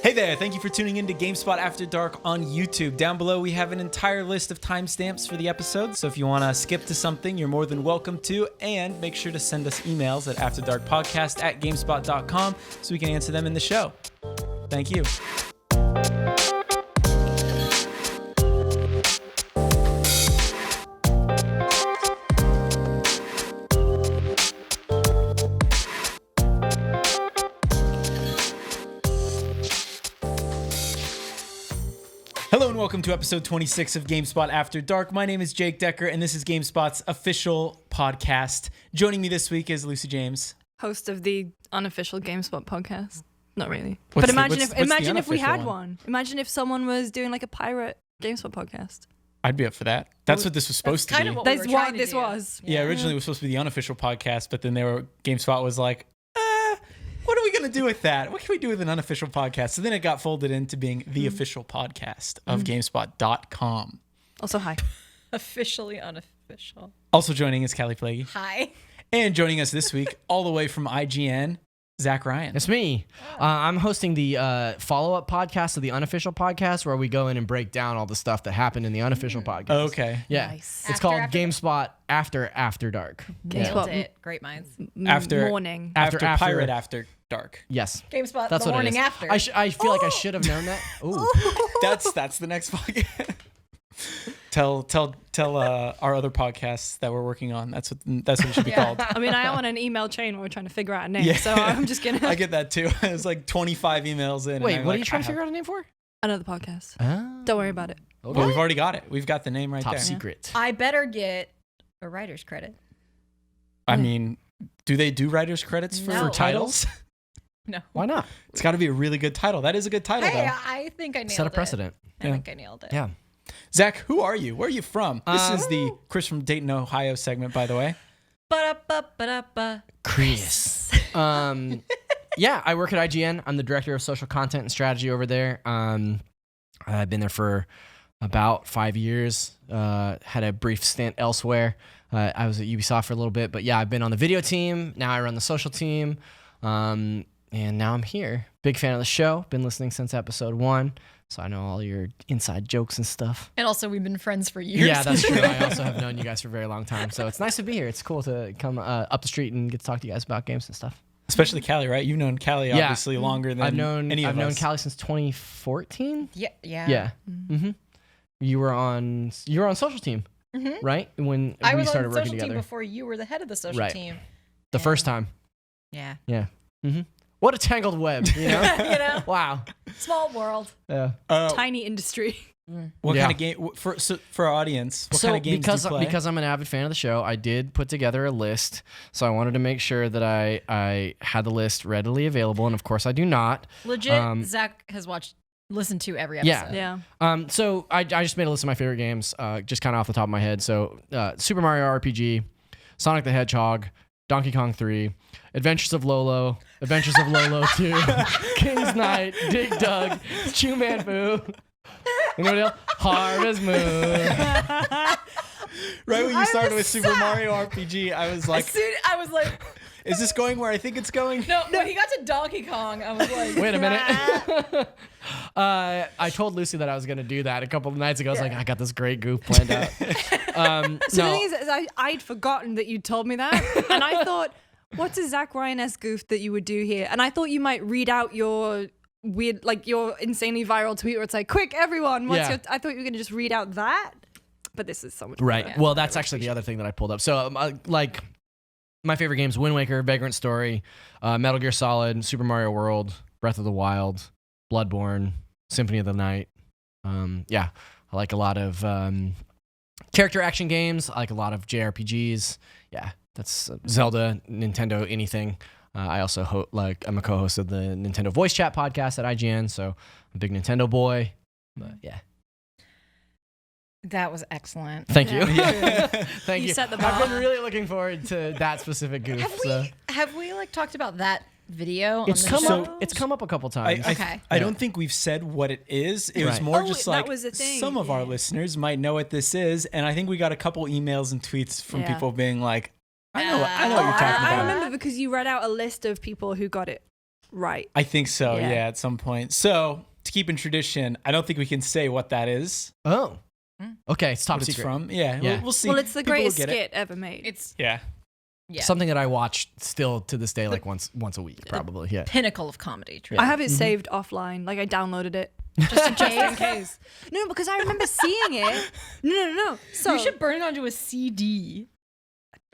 Hey there, thank you for tuning in to GameSpot After Dark on YouTube. Down below, we have an entire list of timestamps for the episode, so if you want to skip to something, you're more than welcome to, and make sure to send us emails at afterdarkpodcast@gamespot.com so we can answer them in the show. Thank you. Hello and welcome to episode 26 of GameSpot After Dark. My name is Jake Decker, and this is GameSpot's official podcast. Joining me this week is Lucy James, host of the unofficial GameSpot podcast. Not really, What's but imagine the if we had unofficial one. Imagine if someone was doing like a pirate GameSpot podcast. I'd be up for that. That's what this was supposed to be. Kind of what we That's were what trying to this do. was. Yeah, originally it was supposed to be the unofficial podcast, but then GameSpot was like, what are we going to do with that? What can we do with an unofficial podcast? So then it got folded into being the official podcast of GameSpot.com. Also, hi. Officially unofficial. Also joining is Callie Plaguey. Hi. And joining us this week, all the way from IGN, Zach Ryan. It's me. I'm hosting the follow-up podcast of the unofficial podcast where we go in and break down all the stuff that happened in the unofficial podcast. Okay. Yeah. Nice. It's called GameSpot After Dark. Nailed it. Great minds. After Morning. After After- Pirate After Dark. Yes. GameSpot That's the what morning it is. after. I feel like I should have known that. Ooh. That's the next podcast. Tell our other podcasts that we're working on. That's what it should be called. I mean, I am on an email chain where we're trying to figure out a name, Yeah. so I'm just gonna I get that too. It's like 25 emails in. Wait, and what are you trying to figure out a name for? another podcast. Oh. Don't worry about it. Okay. Well, we've already got it. We've got the name right Top there. secret. I better get a writer's credit. I mean, do they do writers' credits for No. titles? No. Why not? It's got to be a really good title. That is a good title, Hey, though. I think I nailed it. Set a precedent. I think I nailed it. Yeah. Zach, who are you? Where are you from? This is the Chris from Dayton, Ohio segment, by the way. Ba-da-ba-ba-da-ba. Chris. Yeah, I work at IGN. I'm the director of social content and strategy over there. I've been there for about 5 years. Had a brief stint elsewhere. I was at Ubisoft for a little bit, but yeah, I've been on the video team. Now I run the social team. And now I'm here. Big fan of the show. Been listening since episode 1. So I know all your inside jokes and stuff. And also, we've been friends for years. Yeah, that's true. I also have known you guys for a very long time. So it's nice to be here. It's cool to come up the street and get to talk to you guys about games and stuff. Especially Callie, right? You've known Callie Yeah. obviously longer than I've known any of us. Callie since 2014. Yeah. Yeah. Mm-hmm. You were on social team, right? When I we was started on the working social team together. before you were the head of the social Right. team. The first time. Yeah. Yeah. Mm-hmm. What a tangled web, you know? You know? Wow. Small world. Yeah. Tiny industry. What Yeah. kind of game for our audience? What kind of games because do you play? because I'm an avid fan of the show, I did put together a list. So I wanted to make sure that I had the list readily available, and of course I do not. Legit, Zach has listened to every episode. Yeah. Yeah. So I just made a list of my favorite games, just kind of off the top of my head. So Super Mario RPG, Sonic the Hedgehog, Donkey Kong 3, Adventures of Lolo 2, King's Knight, Dig Dug, Chew Man Fu, anybody else? Harvest Moon. Right when you started with Super Mario RPG, I was like, As soon I was like, is this going where I think it's going? no, when he got to Donkey Kong, I was like, Wait a minute. I told Lucy that I was going to do that a couple of nights ago. I was like, I got this great goof planned out. So the thing is, I'd forgotten that you told me that, and I thought, what's a Zach Ryan-esque goof that you would do here? And I thought you might read out your weird, like your insanely viral tweet where it's like, quick, everyone, what's Yeah. your... I thought you were going to just read out that, but this is so much Right. better. Well, that's actually the other thing that I pulled up. So, like, my favorite games: Wind Waker, Vagrant Story, Metal Gear Solid, Super Mario World, Breath of the Wild, Bloodborne, Symphony of the Night. Yeah, I like a lot of character action games. I like a lot of JRPGs. Yeah, that's Zelda, Nintendo, anything. I also I'm a co-host of the Nintendo Voice Chat podcast at IGN, so I'm a big Nintendo boy. But yeah. that was excellent. Thank you. Yeah. Thank you. You set the I've bar. been really looking forward to that specific goof. Have we like talked about that video on It's the come show? up. It's come up a couple I, times. I, Okay. I don't think we've said what it is. It was Right. more Oh, just that like was the thing, some of our yeah. listeners might know what this is, and I think we got a couple emails and tweets from Yeah. people being like, I know what you're I talking about. remember because you read out a list of people who got it. right. I think so, Yeah. yeah, at some point. So, to keep in tradition, I don't think we can say what that is. Oh. Okay, it's top What it's secret. from. Yeah, Yeah. We'll see. Well, it's the People will greatest get it. skit ever made. It's Yeah. Something that I watch still to this day, like once a week, probably. Yeah. pinnacle of comedy. Truly. I have it saved offline. Like I downloaded it. Just in case. No, because I remember seeing it. No. So You should burn it onto a CD.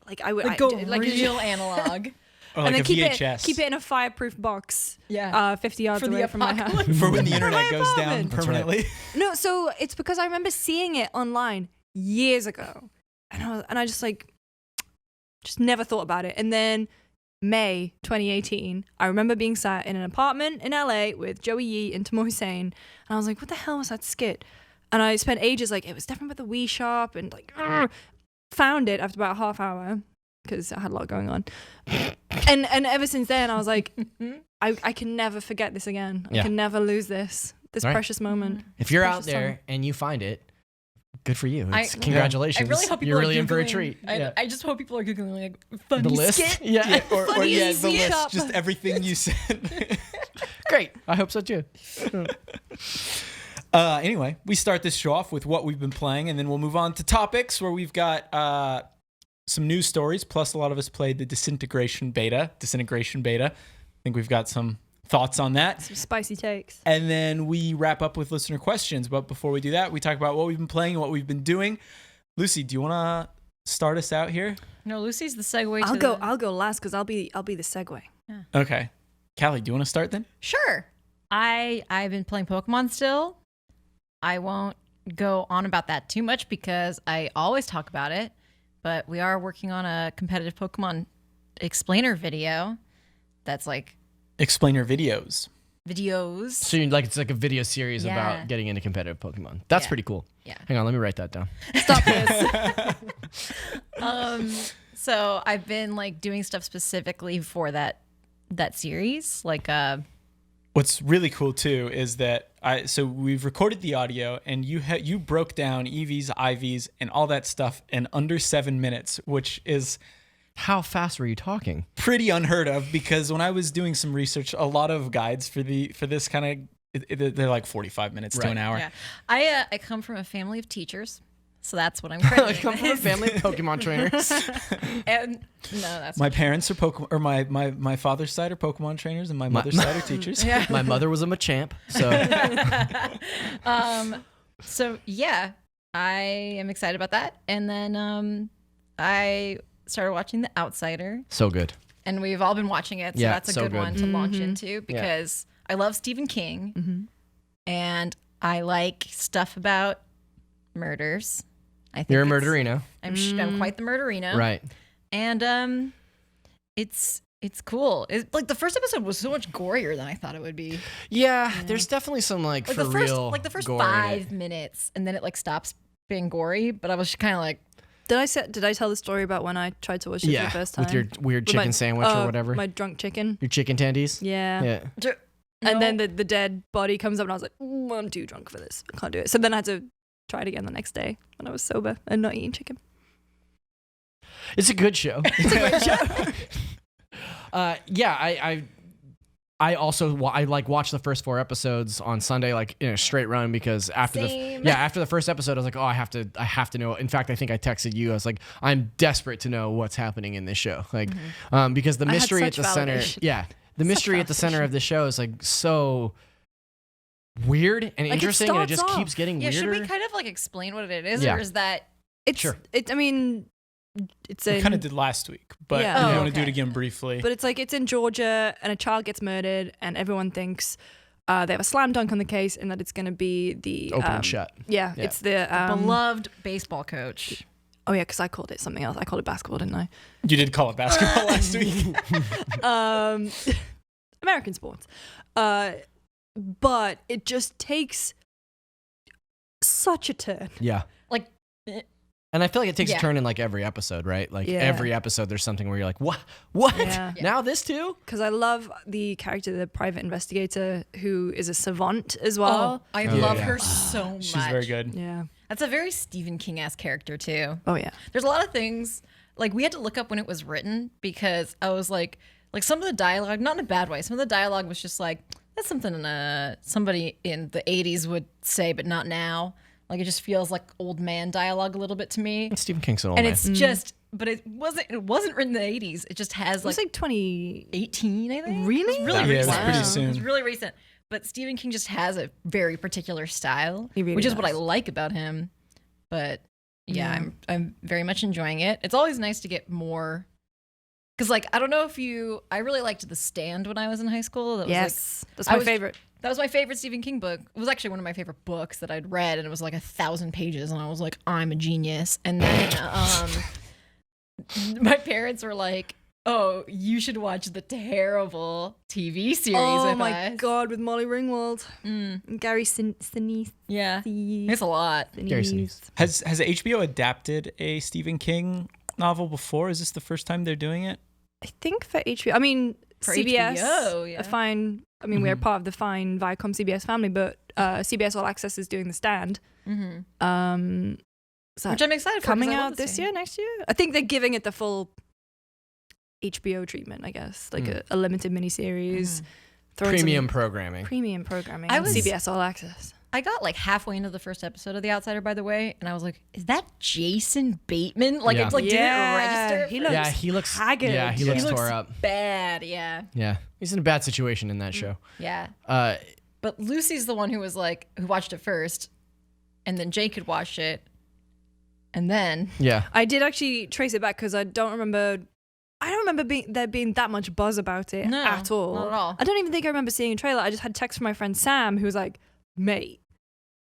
like I would Like go like real analog. Or like and then a keep VHS. it in a fireproof box. Yeah. 50 yards For the away from my house. apocalypse. for when the internet my goes down apartment. That's right. permanently. No, so it's because I remember seeing it online years ago, and I just never thought about it. And then May 2018, I remember being sat in an apartment in LA with Joey Yee and Timur Hussein, and I was like, "What the hell was that skit?" And I spent ages like, it was definitely about the Wii shop, and like found it after about a half hour because I had a lot going on. And ever since then, I was like, I can never forget this again. I Yeah. can never lose this Right. precious moment. If you're out Precious there time. and you find it, good for you. It's, I congratulations. really hope people you're are really in for a Googling- treat. I just hope people are googling like funny The list? skit. Yeah. Yeah, or Funny yeah, the skit list. up. Just everything you said. Great. I hope so too. Anyway, we start this show off with what we've been playing, and then we'll move on to topics where we've got some news stories, plus a lot of us played the Disintegration beta. I think we've got some thoughts on that. Some spicy takes. And then we wrap up with listener questions. But before we do that, we talk about what we've been playing and what we've been doing. Lucy, do you want to start us out here? No, Lucy's the segue. I'll go last because I'll be the segue. Okay. Callie, do you want to start then? Sure. I've been playing Pokemon still. I won't go on about that too much because I always talk about it. But we are working on a competitive Pokemon explainer video. That's like Explain your videos. videos. So it's like a video series Yeah. about getting into competitive Pokemon. That's Yeah. pretty cool. Yeah. Hang on, let me write that down. Stop this. So I've been like doing stuff specifically for that series, like What's really cool too is that so we've recorded the audio and you broke down EVs, IVs, and all that stuff in under 7 minutes, which is How fast were you talking? pretty unheard of because when I was doing some research, a lot of guides for this kind of they're like 45 minutes to an hour. yeah. I come from a family of teachers, so that's what I'm I crediting. come from a this. family of Pokemon trainers. And no, that's My parents are Pokemon, or my father's side are Pokemon trainers, and my mother's side are teachers. yeah. My mother was a Machamp, so So yeah, I am excited about that. And then I started watching The Outsider, so good. and we've all been watching it. So Yeah, that's a so good good. one to launch into because I love Stephen King, and I like stuff about murders. I think You're a it's- murderino, I'm quite the murderino, right? And it's cool. It's like the first episode was so much gorier than I thought it would be. Yeah, there's definitely some like Like for the first real, like the first gore in it. 5 minutes, and then it like stops being gory. But I was just kind of like, Did I tell the story about when I tried to watch it for Yeah, the first time? with your weird With chicken my- sandwich or whatever. My drunk chicken. Your chicken tendies. Yeah. Yeah. And then no. the dead body comes up, and I was like, I'm too drunk for this. I can't do it. So then I had to try it again the next day when I was sober and not eating chicken. It's a good show. It's a great show. Yeah, I also I like watched the first 4 episodes on Sunday like in a straight run because after Same. after the first episode I was like, oh, I have to know. In fact, I think I texted you. I was like, I'm desperate to know what's happening in this show, like because the I had mystery at such the center, validation. the mystery at the center of the show is like so weird and it interesting, and it just starts keeps off. getting yeah, weirder. should we kind of like explain what it is, Yeah. or is that It's Sure. I mean, it's We in, kind of did last week, but Yeah. if Oh, you want to do okay. it again briefly. but it's like it's in Georgia, and a child gets murdered, and everyone thinks they have a slam dunk on the case, and that it's going to be the Open and shut. Yeah, Yeah. it's the beloved baseball coach? Oh yeah, because I called it something else. I called it basketball, didn't I? You did call it basketball last week. American sports. But it just takes such a turn. Yeah. Like, And I feel like it takes Yeah. a turn in like every episode, right? Like Yeah. every episode, there's something where you're like, what? Yeah. Now this too? Because I love the character, the private investigator, who is a savant as well. I Oh, love yeah. her so much. She's very good. Yeah. That's a very Stephen King-esque character too. Oh yeah. There's a lot of things like we had to look up when it was written because I was like Like some of the dialogue, not in a bad way. Some of the dialogue was just like, that's something somebody in the 80s would say, but not now. Like it just feels like old man dialogue a little bit to me. It's Stephen King's old And man. it's just, but it wasn't written in the 80s. It just has It was like 20. 18, I think. Really? It was really Yeah, it was recent. pretty It soon. was really recent. But Stephen King just has a very particular style, He really which is what I does. like about him. But yeah, Yeah. I'm very much enjoying it. It's always nice to get more. Because like I don't know if I really liked The Stand when I was in high school. That was Yes, that's I my was- favorite. that was my favorite Stephen King book. It was actually one of my favorite books that I'd read, and it was like 1,000 pages, and I was like, I'm a genius. And then my parents were like, oh, you should watch the terrible TV series Oh with my us. god, with Molly Ringwald Mm, and Gary Sinise. yeah, it's a lot. Gary Sinise. Has HBO adapted a Stephen King novel before? Is this the first time they're doing it? I think for HBO. I mean, For CBS. HBO, yeah. A fine. I mean, we're part of the fine Viacom CBS family, but CBS All Access is doing The Stand. Mm-hmm. So Which I'm excited for. 'cause coming I love out The this Stand. year, next year. I think they're giving it the full HBO treatment, I guess, like a limited miniseries, throwing some Premium programming. premium programming. I on was- CBS All Access. I got like halfway into the first episode of The Outsider, by the way, and I was like, "Is that Jason Bateman?" Like, Yeah. it's like, did it register? He looks Yeah, he looks haggard. Yeah, he He looks looks tore up. bad. Yeah, Yeah, he's in a bad situation in that show. yeah. But But Lucy's the one who was like, who watched it first, and then Jake had watched it, and then yeah, I did actually trace it back because I don't remember there being that much buzz about it No, at all. not at all. I don't even think I remember seeing a trailer. I just had text from my friend Sam who was like, mate,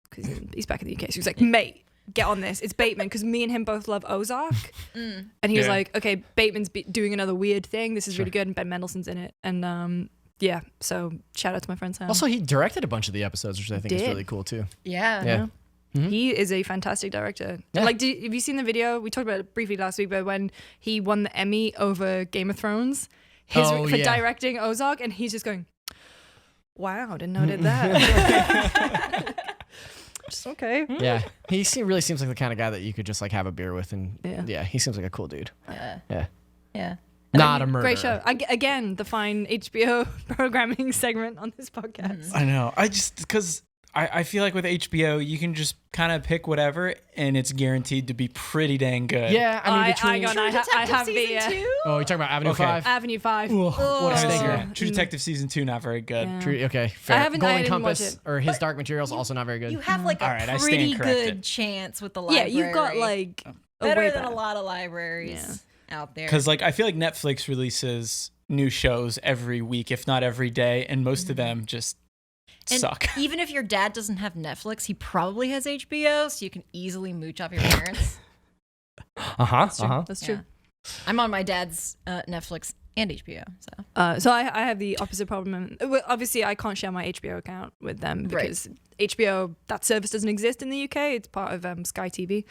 because he's back in the UK. So he was like, mate, get on this. It's Bateman, because me and him both love Ozark. And he was Yeah. like, okay, Bateman's doing another weird thing. This is Sure. really good. And Ben Mendelsohn's in it. And yeah, so shout out to my friend Sam. also he directed a bunch of the episodes, which I think is Did. really cool too. yeah, Yeah. He is a fantastic director. Yeah. Like, have you seen the video? We talked about it briefly last week, but when he won the Emmy over Game of Thrones Oh, for yeah. directing Ozark, and he's just going, wow, didn't know I did that. Just okay. Yeah, he really seems like the kind of guy that you could just like have a beer with, and Yeah. yeah, he seems like a cool dude. yeah, Yeah, yeah. not a murderer. Great show. Again, the fine HBO programming segment on this podcast. I know. I just because I feel like with HBO you can just kind of pick whatever and it's guaranteed to be pretty dang good. Yeah, I mean between. I have the two. Oh, you're talking about Avenue Okay. 5. Avenue 5. What a Oh. stinker. Yeah. True Detective season 2 not very good. Yeah. True, okay, fair. I haven't- I Golden didn't watch Compass it. or his Dark Materials also not very good. You have like All a right, I stand pretty corrected. good chance with the Yeah, library. you've got like better way than a lot of libraries Yeah. out there. Because like I feel like Netflix releases new shows every week, if not every day, and most of them just And suck. even if your dad doesn't have Netflix, he probably has HBO, so you can easily mooch off your parents. That's true. That's true. Yeah. I'm on my dad's Netflix and HBO. So So I have the opposite problem. Well, obviously, I can't share my HBO account with them Right. because HBO, that service doesn't exist in the UK. It's part of Sky TV.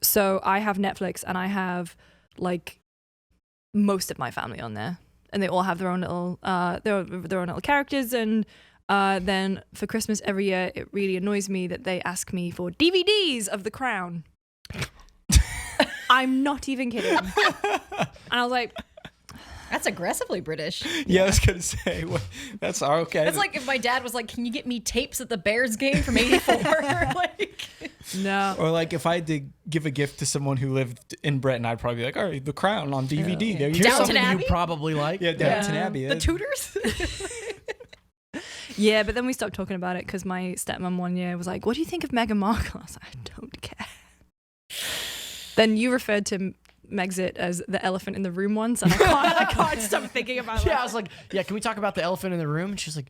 So I have Netflix and I have like most of my family on there, and they all have their own little their own little characters. And then for Christmas every year, it really annoys me that they ask me for DVDs of The Crown. I'm not even kidding. And I was like, that's aggressively British. Yeah, I was gonna say that's okay. That's like if my dad was like, "Can you get me tapes at the Bears game from '84?" Like, no. or like if I had to give a gift to someone who lived in Britain, I'd probably be like, all right, The Crown on DVD. There you Here's go. Downton something Abbey? you probably like. Yeah, Downton Abbey. the Tudors. Yeah, but then we stopped talking about it because my stepmom one year was like, "What do you think of Meghan Markle?" I was like, "I don't care." Then you referred to Megxit as the elephant in the room once, and I can't stop thinking about that. Yeah, I was like, yeah, can we talk about the elephant in the room? And she's like,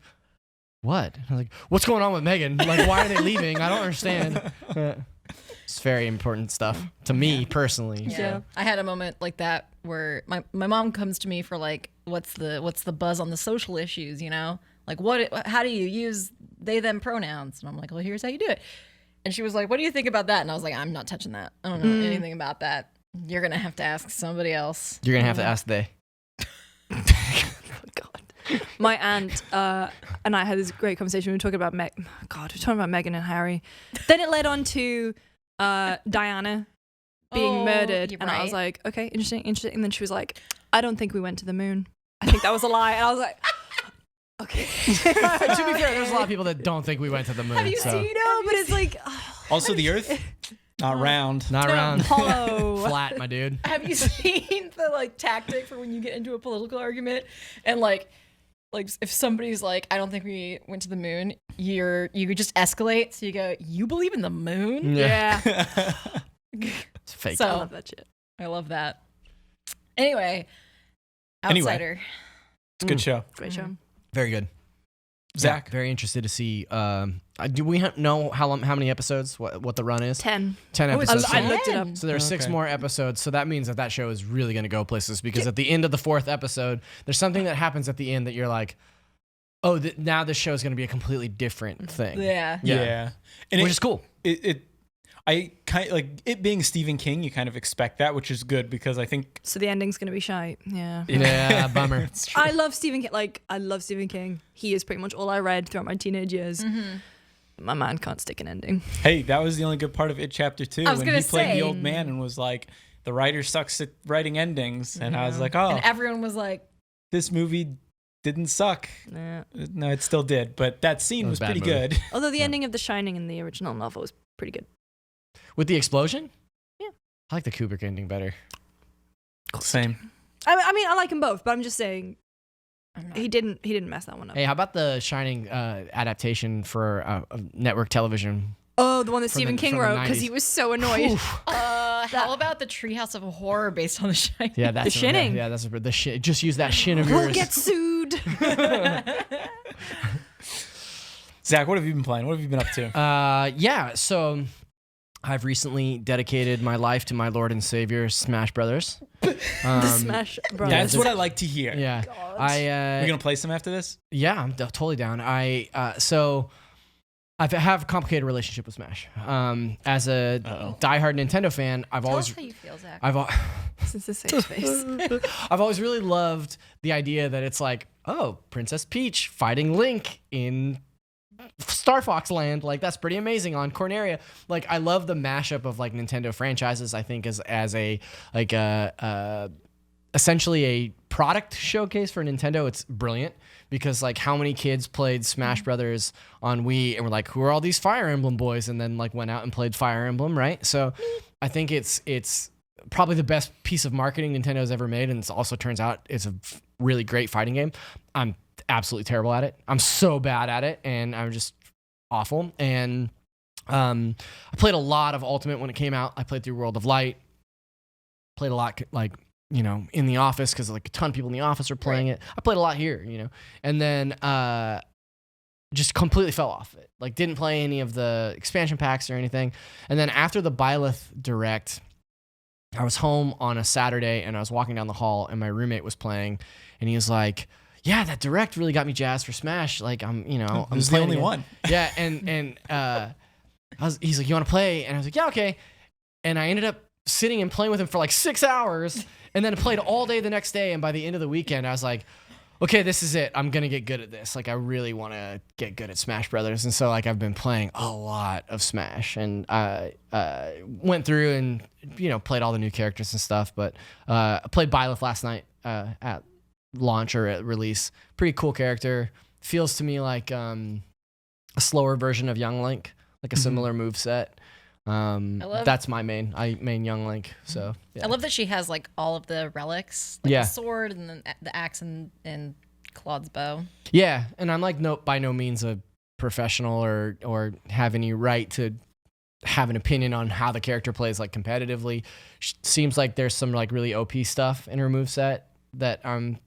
what? And I was like, what's going on with Megan? Like, why are they leaving? I don't understand. It's very important stuff to me personally. Yeah. I had a moment like that where my mom comes to me for like, what's the buzz on the social issues, you know? Like how do you use they them pronouns? And I'm like, well, here's how you do it. And she was like, what do you think about that? And I was like, I'm not touching that. I don't know anything about that. You're going to have to ask somebody else. You're going to have to ask they. Oh, God. My aunt and I had this great conversation. We were talking about we're talking about Meghan and Harry. Then it led on to Diana being Oh, murdered, you're and I was right. like, okay, interesting. And then she was like, I don't think we went to the moon. I think that was a lie. And I was like, okay. To be fair, there's a lot of people that don't think we went to the moon. Have you so. seen it? But it's like, Also, the Earth, not round. Not around. hollow. Flat, my dude. Have you seen the like tactic for when you get into a political argument and like if somebody's like, I don't think we went to the moon, you just escalate. So you go, you believe in the moon? Yeah. It's fake. So I love that shit. I love that. Anyway, Anyway. Outsider. It's a good show. Great show. Very good. Zach? Yeah, very interested to see. Do we know how many episodes? What the run is? 10. 10 Oh, it's episodes. I looked it up. So there are 6 Okay. more episodes. So that means that show is really going to go places because at the end of the 4th episode, there's something that happens at the end that you're like, oh, now this show is going to be a completely different thing. Yeah. Yeah. And Which is cool. I kind of like it being Stephen King, you kind of expect that, which is good because I think. So the ending's going to be shite. Yeah. Yeah, bummer. It's true. I love Stephen King. Like, I love Stephen King. He is pretty much all I read throughout my teenage years. My man can't stick an ending. Hey, that was the only good part of It Chapter 2 I was when gonna he played say. the old man and was like, the writer sucks at writing endings. And I was like, oh, And everyone was like, this movie didn't suck. Yeah. No, it still did. But that scene It was was a bad pretty movie. good. Although the ending of The Shining in the original novel was pretty good. With the explosion? Yeah. I like the Kubrick ending better. Same. I mean, I like them both, but I'm just saying I'm not- he didn't mess that one up. Hey, how about the Shining adaptation for network television? Oh, the one that From Stephen the- King from the wrote because 90s. he was so annoyed. how about the Treehouse of Horror based on The Shining? Yeah, that's The Shining. Yeah, that's the shin. Just use that shin of We'll yours. get sued. Zach, what have you been playing? What have you been up to? Yeah, so I've recently dedicated my life to my Lord and Savior, Smash Brothers. The Smash Brothers. That's what I like to hear. Yeah, God. We're going to play some after this? yeah, I'm totally down. So I have a complicated relationship with Smash. As a diehard Nintendo fan, I've Tell always us how you feel, Zach. Since the safe space. I've always really loved the idea that it's like, oh, Princess Peach fighting Link in Star Fox Land, like that's pretty amazing on Corneria. Like I love the mashup of like Nintendo franchises. I think as a like essentially a product showcase for Nintendo, it's brilliant because like how many kids played Smash Brothers on Wii and were like, who are all these Fire Emblem boys, and then like went out and played Fire Emblem, right? So I think it's probably the best piece of marketing Nintendo's ever made, and it also turns out it's a really great fighting game. I'm absolutely terrible at it. I'm so bad at it, and I'm just awful. And I played a lot of Ultimate when it came out. I played through World of Light. Played a lot, like, you know, in the office because like a ton of people in the office are playing it. I played a lot here, you know, and then just completely fell off it. Like, didn't play any of the expansion packs or anything. And then after the Byleth Direct, I was home on a Saturday and I was walking down the hall and my roommate was playing, and he was like, yeah, that Direct really got me jazzed for Smash. Like, I'm Who's the playing only it." one? Yeah, and he's like, you want to play? And I was like, yeah, okay. And I ended up sitting and playing with him for like 6 hours, and then played all day the next day. And by the end of the weekend, I was like, okay, this is it. I'm gonna get good at this. Like, I really want to get good at Smash Brothers. And so like I've been playing a lot of Smash, and I went through and, you know, played all the new characters and stuff. But I played Byleth last night at launch or at release. Pretty cool character. Feels to me like a slower version of Young Link, like a similar move set. That's my main. I main Young Link. So yeah. I love that she has like all of the relics, like Yeah. the sword and then the axe and Claude's bow. Yeah, and I'm like by no means a professional or have any right to have an opinion on how the character plays like competitively. Seems like there's some like really OP stuff in her moveset that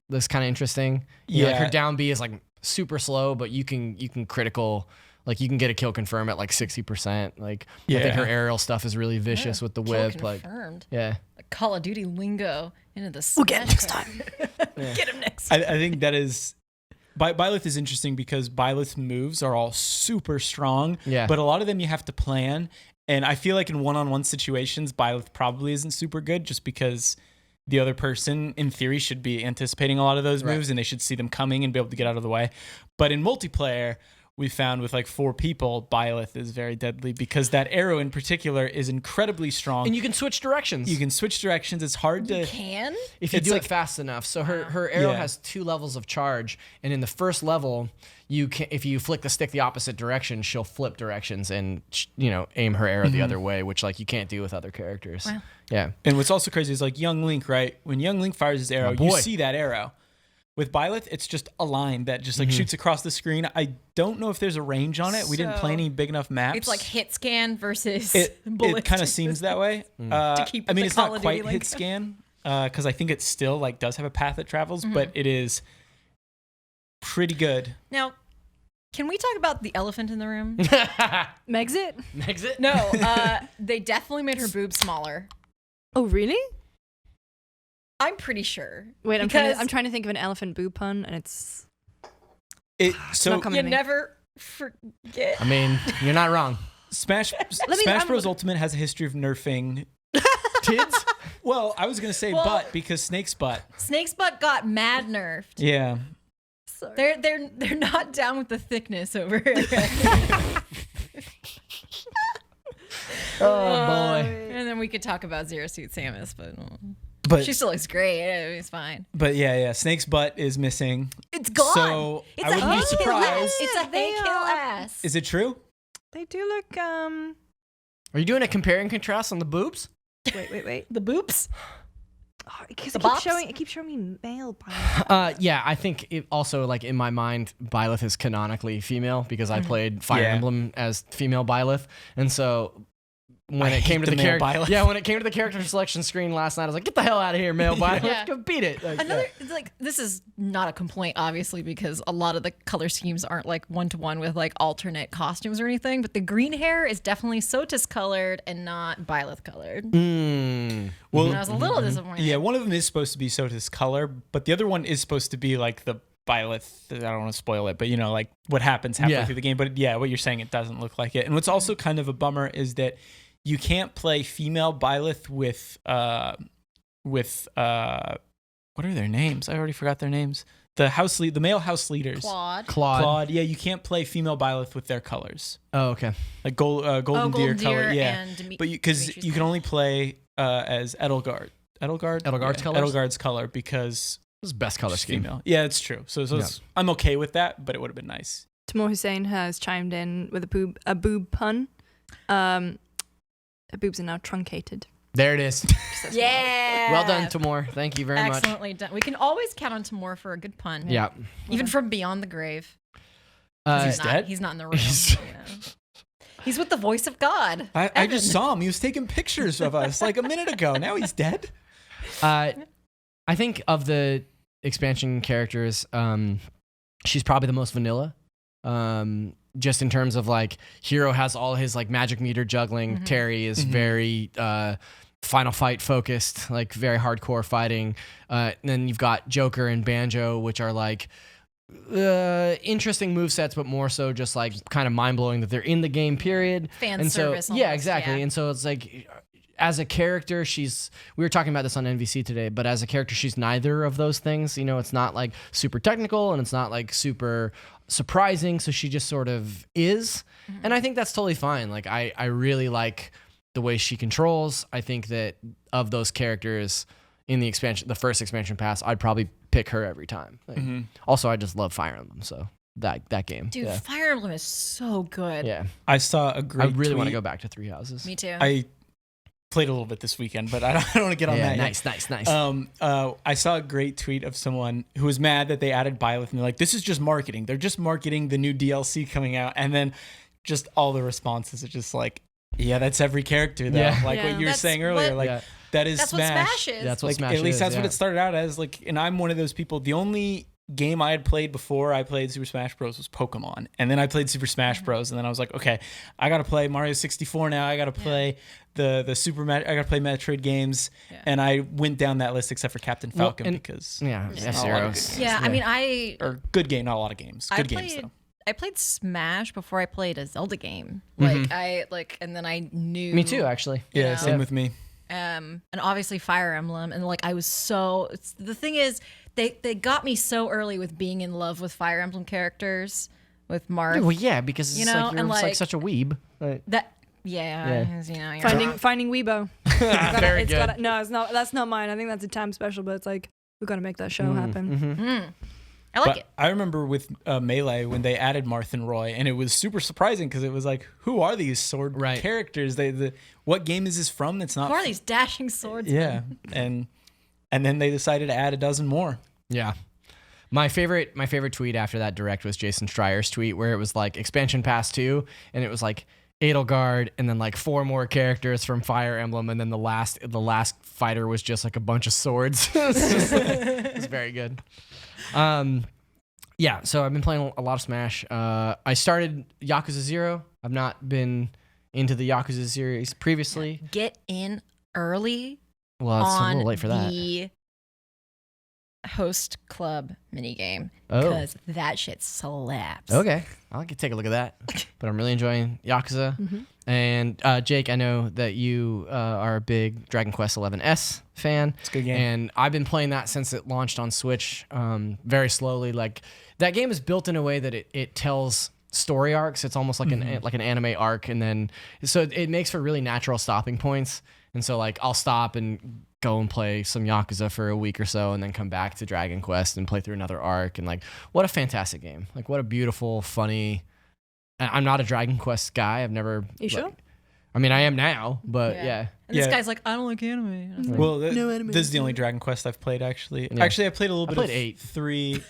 that's kind of interesting. You know, like Yeah. her down B is like super slow, but you can critical, like you can get a kill confirm at like 60%. Like I think her Yeah. aerial stuff is really vicious with the Kill whip. Like confirmed. yeah. Like Call of Duty lingo into the We'll get him next Smash time. Get him next. I think that is. Byleth is interesting because Byleth's moves are all super strong, Yeah. but a lot of them you have to plan. And I feel like in one-on-one situations, Byleth probably isn't super good just because the other person, in theory, should be anticipating a lot of those moves and they should see them coming and be able to get out of the way. But in multiplayer, we found with like 4 people, Byleth is very deadly because that arrow in particular is incredibly strong. And you can switch directions. You can switch directions. It's hard to. Can? if you it's do like- it fast enough. So her arrow Yeah. has 2 levels of charge, and in the first level, you can if you flick the stick the opposite direction, she'll flip directions and aim her arrow the other way, which like you can't do with other characters. Wow. Yeah. And what's also crazy is like young Link, right? When young Link fires his arrow, My you boy. see that arrow. With Byleth, it's just a line that just like shoots across the screen. I don't know if there's a range on it. We didn't play So, any big enough maps. It's like hit scan versus it ballistic. kind of seems that way. To keep I with mean, the it's Call not of quite Duty hit link. scan because I think it still like does have a path that travels, but it is pretty good. Now, can we talk about the elephant in the room? Megxit? Exit? No, they definitely made her boobs smaller. Oh, really? I'm pretty sure. Wait, I'm Because trying to think of an elephant boob pun, and it's So not coming you to me. never forget. I mean, you're not wrong. Smash me- Smash I'm- Bros Ultimate has a history of nerfing. Kids? Well, I was gonna say Well- butt because Snake's butt. Snake's butt got mad nerfed. Yeah. sorry. They're not down with the thickness over here. Oh boy. And then we could talk about Zero Suit Samus, But she still looks great. It's fine. but yeah, Snake's butt is missing. It's gone. So it's I a wouldn't be hey kill surprised. ass. It's a They hey kill are- ass. Is it true? They do look. Are you doing a compare and contrast on the boobs? Wait. the boops? Because The it bops? keeps showing me male Byleth. Yeah, I think it also like in my mind, Byleth is canonically female because I played Fire Yeah. Emblem as female Byleth, and so when I it came hate to the the male character, Byleth. when it came to the character selection screen last night, I was like, get the hell out of here, male Byleth, Yeah. go beat it. Like, Another like this is not a complaint, obviously, because a lot of the color schemes aren't like 1-to-1 with like alternate costumes or anything. But the green hair is definitely Sotis colored and not Byleth colored. Well, And I was a little disappointed. yeah, one of them is supposed to be Sota's color, but the other one is supposed to be like the Byleth. I don't want to spoil it, but like what happens halfway Yeah. through the game. But yeah, what you're saying, it doesn't look like it. And what's also kind of a bummer is that you can't play female Byleth with what are their names? I already forgot their names. The male house leaders. Claude. Claude. Yeah, you can't play female Byleth with their colors. Oh, okay. Like Golden Deer Golden color. Deer Yeah. and But because Dimitri's you can color. only play as Edelgard. Edelgard's colors? Edelgard's color because This is best color she's scheme. female. Yeah, it's true. So it's- I'm okay with that, but it would have been nice. Tamor Hussein has chimed in with a boob pun. Her boobs are now truncated. There it is. Yeah. Well done, Tamor. Thank you very much. Excellently done. We can always count on Tamor for a good pun. Yeah. Even from beyond the grave. 'Cause He's dead? He's not in the room. He's- you know. He's with the voice of God. I just Evan. saw him. He was taking pictures of us like a minute ago. Now he's dead. I think of the expansion characters, she's probably the most vanilla. Just in terms of like, Hero has all his like magic meter juggling. Terry is very final fight focused, like very hardcore fighting. And then you've got Joker and Banjo, which are like interesting movesets, but more so just like kind of mind blowing that they're in the game. Period. Fan and service So, yeah, almost, exactly. yeah. And so it's like, as a character, we were talking about this on NVC today, but as a character, she's neither of those things. You know, it's not like super technical and it's not like super surprising. So she just sort of is. And I think that's totally fine. Like, I really like the way she controls. I think that of those characters in the first expansion pass, I'd probably pick her every time. Like, Also, I just love Fire Emblem. So that game. Dude, yeah. Fire Emblem is so good. Yeah. I saw a great I really want to tweet. go back to Three Houses. Me too. I played a little bit this weekend, but I don't want to get on Yeah, that nice. yet. I saw a great tweet of someone who was mad that they added Byleth, and they're like, this is just marketing. They're just marketing the new DLC coming out. And then just all the responses are just like, yeah, that's every character, though. Yeah. Like Yeah. what you were That's saying earlier. what- Like, Yeah. that is That's Smash. what Smash is. That's what Like, Smash at least is, that's what yeah. it started out as. Like, and I'm one of those people. The only game I had played before I played Super Smash Bros. Was Pokemon, and then I played Super Smash Bros. And then I was like, okay, I got to play Mario 64 now. I got to play the I got to play Metroid games, and I went down that list except for Captain Well, Falcon and- because Yeah, not a lot of F-Zero. good games. yeah, I mean, I or good game, not a lot of games. Good games though. I played Smash before I played a Zelda game. And then I knew. Me too, actually. Yeah, Yeah. same with me. And obviously Fire Emblem, and like I was the thing is they got me so early with being in love with Fire Emblem characters with Marth. Well, yeah, because You it's know, like you're and, just, like, such a weeb. Right. That yeah. You know, you're Finding Weibo. Very good. No, it's not. That's not mine. I think that's a time special, but it's like we've got to make that show happen. I like But it. I remember with Melee when they added Marth and Roy, and it was super surprising because it was like, who are these sword Right. characters? What game is this from? That's not. Who are these dashing swords? Yeah, and then they decided to add a dozen more. Yeah. My favorite tweet after that direct was Jason Schreier's tweet where it was like expansion pass 2 and it was like Edelgard and then like 4 more characters from Fire Emblem and then the last fighter was just like a bunch of swords. It was very good. Yeah, so I've been playing a lot of Smash. I started Yakuza 0. I've not been into the Yakuza series previously. Get in early. Well, it's a on little late for that. the host club minigame Oh. because that shit slaps. Okay, I'll take a look at that. But I'm really enjoying Yakuza. And Jake, I know that you are a big Dragon Quest XI-S fan. It's a good game. And I've been playing that since it launched on Switch very slowly. Like that game is built in a way that it tells story arcs. It's almost like an anime arc, and then so it makes for really natural stopping points. And so like I'll stop and go and play some Yakuza for a week or so and then come back to Dragon Quest and play through another arc. And like, what a fantastic game. Like what a beautiful, funny, I'm not a Dragon Quest guy. I've never. You sure? Like, I mean, I am now, but yeah. And this Yeah. guy's like, I don't like anime. And I was like, Well, this is the only Dragon Quest I've played actually. Yeah. Actually, I played a little bit played of 8. 3.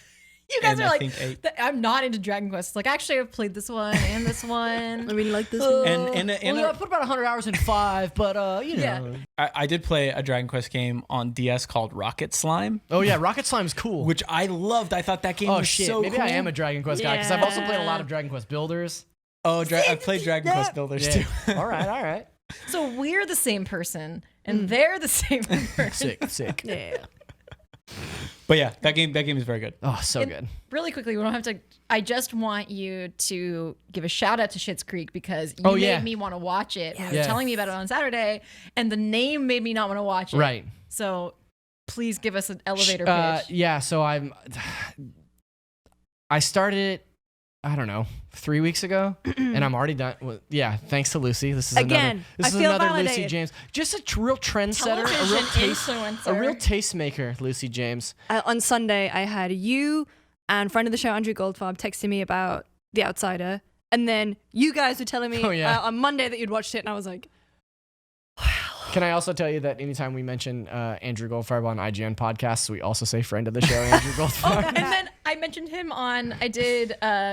you guys and are I like, think 8. I'm not into Dragon Quest. It's like, actually, I've played this one and this I one. really like this one. And I put about 100 hours in 5, but you know. Yeah. I did play a Dragon Quest game on DS called Rocket Slime, Oh yeah, Rocket Slime's cool. which I loved. I thought that game oh was shit, so maybe cool. I am a Dragon Quest guy because I've also played a lot Yeah. of Dragon Quest Builders. Oh, I've played Dragon Quest Builders Yeah. too. all right. So we're the same person and they're the same person. Sick. Yeah. But yeah, that game is very good. Oh, so And good. Really quickly, we don't have to. I just want you to give a shout out to Schitt's Creek because you Oh, made yeah. me want to watch it. You were Yeah. telling me about it on Saturday, and the name made me not want to watch it. Right. So please give us an elevator pitch. Yeah, so I started it, I don't know, 3 weeks ago, and I'm already done. Well, yeah, thanks to Lucy. This is Again, this I is feel another Lucy validated. James. Just a real trendsetter, Television influencer. a real tastemaker, Lucy James. On Sunday, I had you and friend of the show, Andrew Goldfarb, texting me about The Outsider. And then you guys were telling me Oh, yeah. on Monday that you'd watched it. And I was like, Can I also tell you that anytime we mention Andrew Goldfarb on IGN podcasts, we also say friend of the show, Andrew Goldfarb. And then I mentioned him on. I did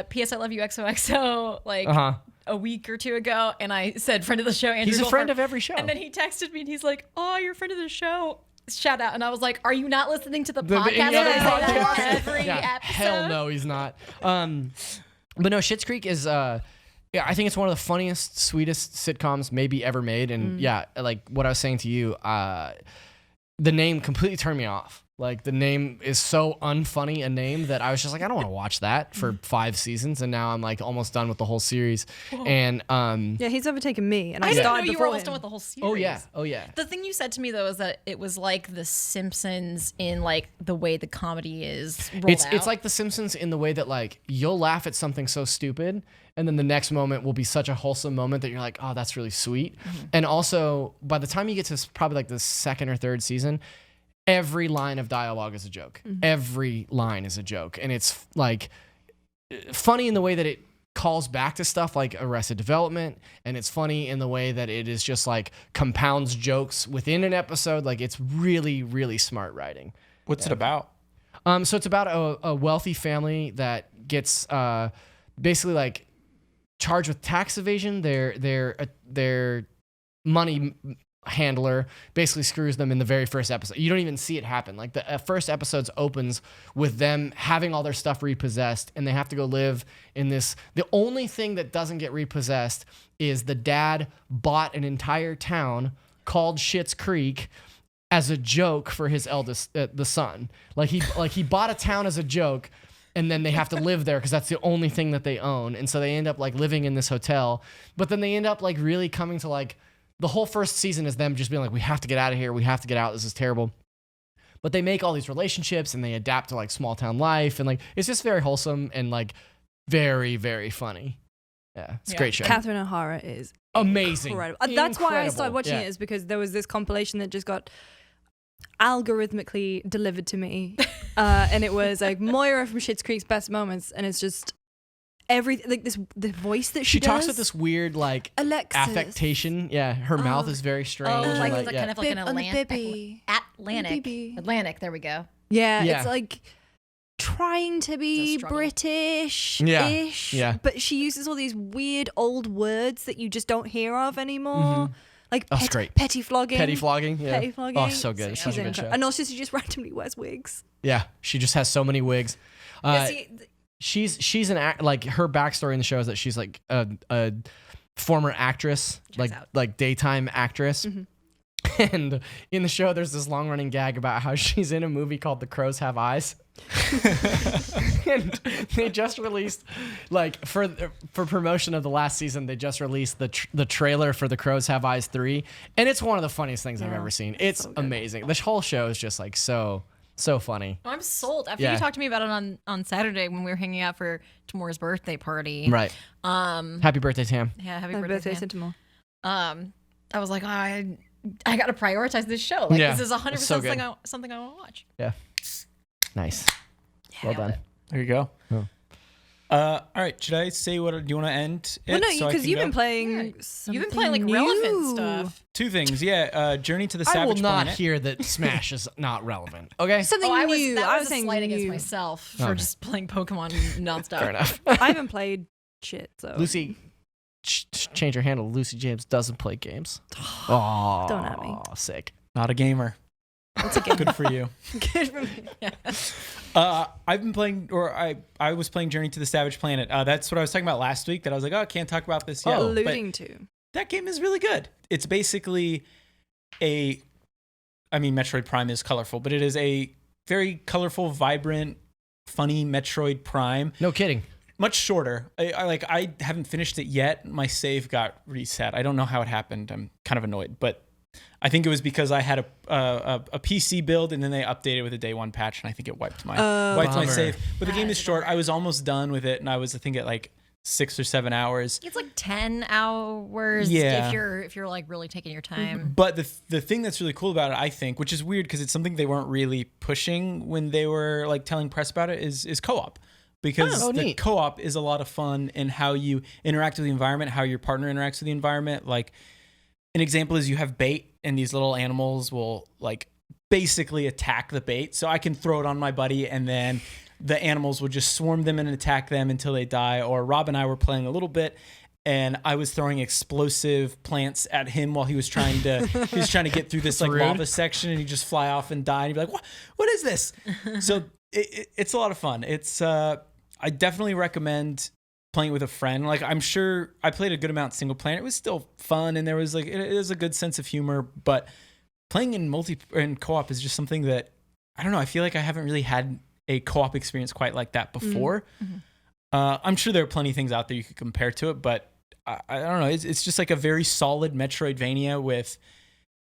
PS I Love You XOXO like a week or two ago, and I said friend of the show. Andrew He's a friend Goldfarb. of every show. And then he texted me and he's like, "Oh, you're a friend of the show." Shout out. And I was like, "Are you not listening to the podcast?" any other I say that podcast? every Yeah, episode. hell no, he's not. But no, Schitt's Creek is yeah, I think it's one of the funniest, sweetest sitcoms maybe ever made. And yeah, like what I was saying to you, the name completely turned me off. Like the name is so unfunny a name that I was just like, I don't want to watch that for 5 seasons. And now I'm like almost done with the whole series. And yeah, he's overtaken me. And I I didn't know started you were before almost him. done with the whole series. oh yeah. The thing you said to me though is that it was like The Simpsons in like the way the comedy is rolled out. It's like The Simpsons in the way that like you'll laugh at something so stupid and then the next moment will be such a wholesome moment that you're like, oh, that's really sweet. And also by the time you get to probably like the 2nd or 3rd season, every line of dialogue is a joke. Every line is a joke. And it's like funny in the way that it calls back to stuff like Arrested Development, and it's funny in the way that it is just like compounds jokes within an episode. Like it's really, really smart writing. What's it about? So it's about a wealthy family that gets basically like charged with tax evasion. Their money handler basically screws them in the very first episode. You don't even see it happen. Like the first episode opens with them having all their stuff repossessed, and they have to go live in this. The only thing that doesn't get repossessed is the dad bought an entire town called Schitt's Creek as a joke for his eldest, the son. Like he bought a town as a joke, and then they have to live there because that's the only thing that they own. And so they end up like living in this hotel, but then they end up like really coming to like the whole first season is them just being like, we have to get out of here. We have to get out. This is terrible. But they make all these relationships and they adapt to like small town life. And like, it's just very wholesome and like very, very funny. Yeah, it's a great show. Catherine O'Hara is Amazing. incredible. That's why I started Incredible. watching Yeah. it, is because there was this compilation that just got algorithmically delivered to me, and it was like Moira from Schitt's Creek's best moments, and it's just everything, like the voice that She she talks does. with this weird like Alexis. affectation. Yeah, her mouth is very strange. and, like, like, the yeah. kind of like an Bib on the bibby. Atlantic. Bibby. Atlantic. There we go. Yeah, Yeah. it's like trying to be struggle. British-ish, Yeah. but she uses all these weird old words that you just don't hear of anymore. Like That's great. petty flogging. Petty flogging. Yeah. Petty flogging. Oh, so good. It's such a good show. And also she just randomly wears wigs. Yeah, she just has so many wigs. See, She's an act, like her backstory in the show is that she's like a former actress, out. like daytime actress. And in the show, there's this long running gag about how she's in a movie called The Crows Have Eyes. And they just released, like, for promotion of the last season, they just released the trailer for The Crows Have Eyes 3. And it's one of the funniest things I've ever seen. It's amazing. This whole show is just like so funny. I'm sold. After Yeah. you talked to me about it on Saturday when we were hanging out for Tamora's birthday party. Right. Happy birthday, Tam. Yeah, happy Happy birthday. birthday, Sam. Sentinel. I was like, I got to prioritize this show. Like, Yeah, this is 100% it's so good. something I want to watch. Yeah. Nice. Well done. There you go. Oh. All right. Should I say what? Do you want to end it? Well, no, so I because can you've go? been playing. You've been playing like something relevant new. stuff. Two things. Yeah. Journey to the I will Savage not Planet. hear that Smash is not relevant. Okay. Something I new. was I was a saying slight against new. myself for Okay. just playing Pokemon nonstop. Fair enough. I haven't played shit, so Lucy, change your handle. Lucy James doesn't play games. Oh, Don't at me. Sick. Not a gamer. it's a game. Good for you. Good for me. I've been playing, or I was playing Journey to the Savage Planet. That's what I was talking about last week. That I was like, oh, I can't talk about this yet. Oh. But Alluding to. that game is really good. It's basically Metroid Prime is colorful, but it is a very colorful, vibrant, funny Metroid Prime. No kidding. Much shorter. I haven't finished it yet. My save got reset. I don't know how it happened. I'm kind of annoyed, but I think it was because I had a PC build and then they updated with a day one patch, and I think it wiped my Bummer. save. But the game That is is a short. bummer. I was almost done with it, and I was, I think, at like 6 or 7 hours. It's like 10 hours Yeah. if you're like really taking your time. But the thing that's really cool about it, I think, which is weird because it's something they weren't really pushing when they were like telling press about it, is co-op. Because Oh, the neat. co-op is a lot of fun in how you interact with the environment, how your partner interacts with the environment. Like an example is you have bait, and these little animals will like basically attack the bait. So I can throw it on my buddy, and then the animals will just swarm them and attack them until they die. Or Rob and I were playing a little bit, and I was throwing explosive plants at him while he was trying to get through this like rude. lava section, and he'd just fly off and die. And he'd be like, what is this? So it's a lot of fun. It's I definitely recommend playing it with a friend. Like, I'm sure I played a good amount single player. It was still fun, and there was like it is a good sense of humor. But playing in co-op is just something that I don't know. I feel like I haven't really had a co-op experience quite like that before. I'm sure there are plenty of things out there you could compare to it, but I don't know. It's just like a very solid Metroidvania with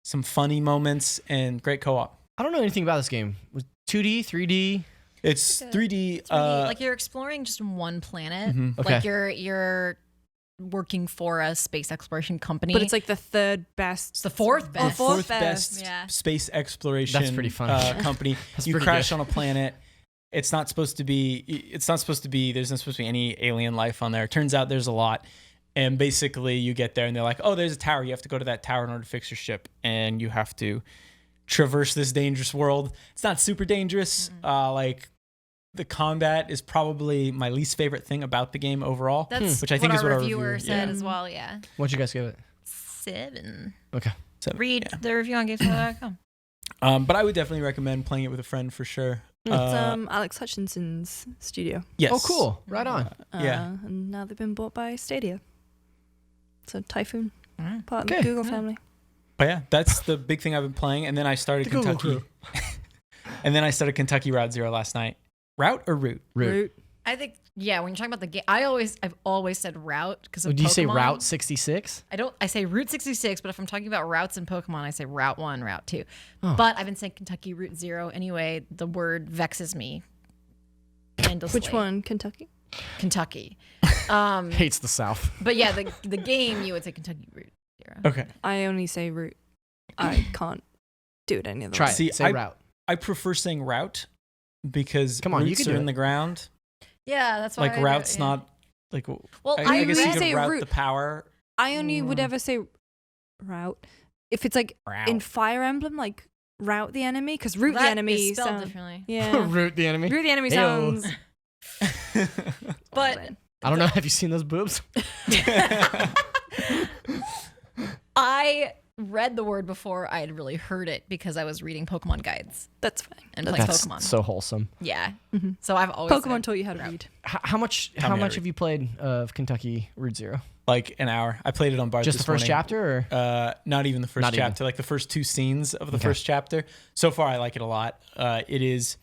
some funny moments and great co-op. I don't know anything about this game. Was 2D, 3D? It's 3D. It's really, like you're exploring just one planet. Okay. Like you're working for a space exploration company. But it's like the third best. it's the fourth the best. fourth best. best Yeah. space exploration That's pretty fun. company. That's You pretty crash good. on a planet. It's not supposed to be. There's not supposed to be any alien life on there. It turns out there's a lot. And basically, you get there and they're like, "Oh, there's a tower. You have to go to that tower in order to fix your ship, and you have to traverse this dangerous world." It's not super dangerous. Like the combat is probably my least favorite thing about the game overall. That's which I think what is what our our reviewer reviewer- said yeah. as well. Yeah, What'd you guys give it? 7. Okay. So, Read yeah. the review on GameSpot.com. But I would definitely recommend playing it with a friend for sure. It's Alex Hutchinson's studio. Yes. Oh, cool. Right on. Yeah. And now they've been bought by Stadia. So Typhoon, part of Okay. the Google family. But yeah, that's the big thing I've been playing. And then I started The Google Kentucky. And then I started Kentucky Route Zero last night. Route or route? Route. I think I've always about the game, I've always said route because of Do you say Pokemon. Route 66? I say Route 66, but if I'm talking about routes in Pokemon, I say Route 1, Route 2. Oh. But I've been saying Kentucky Route 0 anyway. The word vexes me endlessly. Which one? Kentucky? Kentucky. Hates the South. But yeah, the game you would say Kentucky Route Zero. Okay. I only say route. I can't do it any other Try way. it. See, Say route. I prefer saying route because Come on, you roots can are do in it. the ground. Yeah, that's why. Like route's not like. Well, I guess you read- could say route route. the power. I only would ever say route if it's like Route. in Fire Emblem, like route the enemy, because root the That enemy is spelled sound- differently. Yeah, Root the enemy. root the enemy Heyo. sounds. But I don't know. Have you seen those boobs? I read the word before I had really heard it because I was reading Pokemon guides That's fine. and playing That's Pokemon. so wholesome. Yeah. Mhm. So I've always Pokemon said taught you how to route. read. How much? Tell How me how much to have you played of Kentucky Route Zero? Like an hour. I played it on Bart Just the this first morning. chapter, or Not even the first Not even. chapter, like the first 2 scenes of the Okay. first chapter. So far, I like it a lot. It is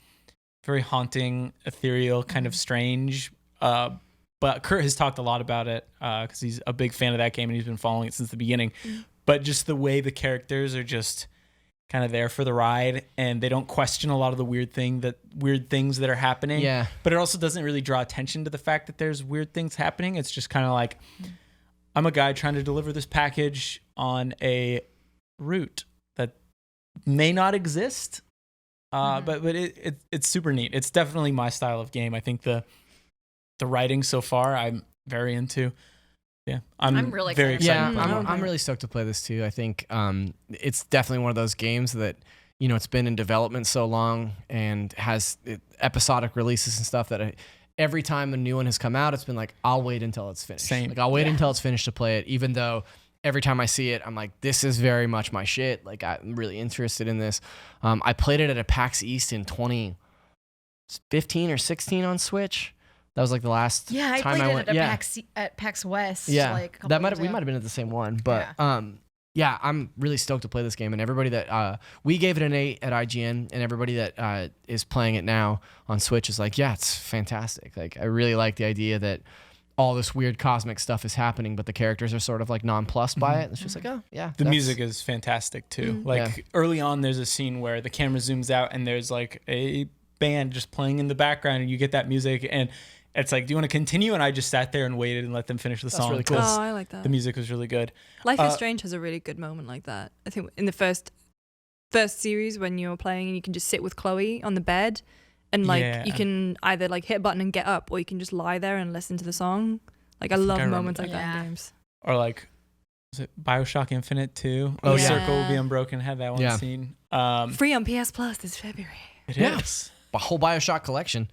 very haunting, ethereal, kind of strange. But Kurt has talked a lot about it because he's a big fan of that game and he's been following it since the beginning. But just the way the characters are just kind of there for the ride and they don't question a lot of the weird things that are happening. yeah, But it also doesn't really draw attention to the fact that there's weird things happening. It's just kind of like, I'm a guy trying to deliver this package on a route that may not exist. But it's super neat. It's definitely my style of game. I think the writing so far I'm very into. Yeah, I'm really very excited. excited. yeah. to play I'm it. really stoked to play this too. I think it's definitely one of those games that it's been in development so long and has episodic releases and stuff that every time a new one has come out, it's been like I'll wait until it's finished. Same. Like I'll wait until it's finished to play it, even though. Every time I see it, I'm like, this is very much my shit. Like, I'm really interested in this. I played it at a PAX East in 2015 or 16 on Switch. That was like the last Yeah, I time played I it went. at, Yeah, at PAX West. yeah. Like a couple That might years we ago. might have been at the same one, but yeah, I'm really stoked to play this game. And everybody that we gave it an 8 at IGN, and everybody that is playing it now on Switch is like, yeah, it's fantastic. Like, I really like the idea that all this weird cosmic stuff is happening, but the characters are sort of like nonplussed by it. It's just like, oh yeah, The that's- music is fantastic too. Like early on, there's a scene where the camera zooms out and there's like a band just playing in the background, and you get that music, and it's like, do you want to continue? And I just sat there and waited and let them finish the song. really cool. 'cause Oh, I like that. The music was really good. Life is Strange has a really good moment like that. I think in the first series when you're playing and you can just sit with Chloe on the bed and like Yeah. you can either like hit a button and get up, or you can just lie there and listen to the song. Like I think love I remember moments like that. that Yeah. in games. Or like, was it Bioshock Infinite too? Oh, The yeah. Circle will be unbroken. Had that one Yeah. scene. Free on PS Plus this February. It Yeah. is. a whole BioShock collection.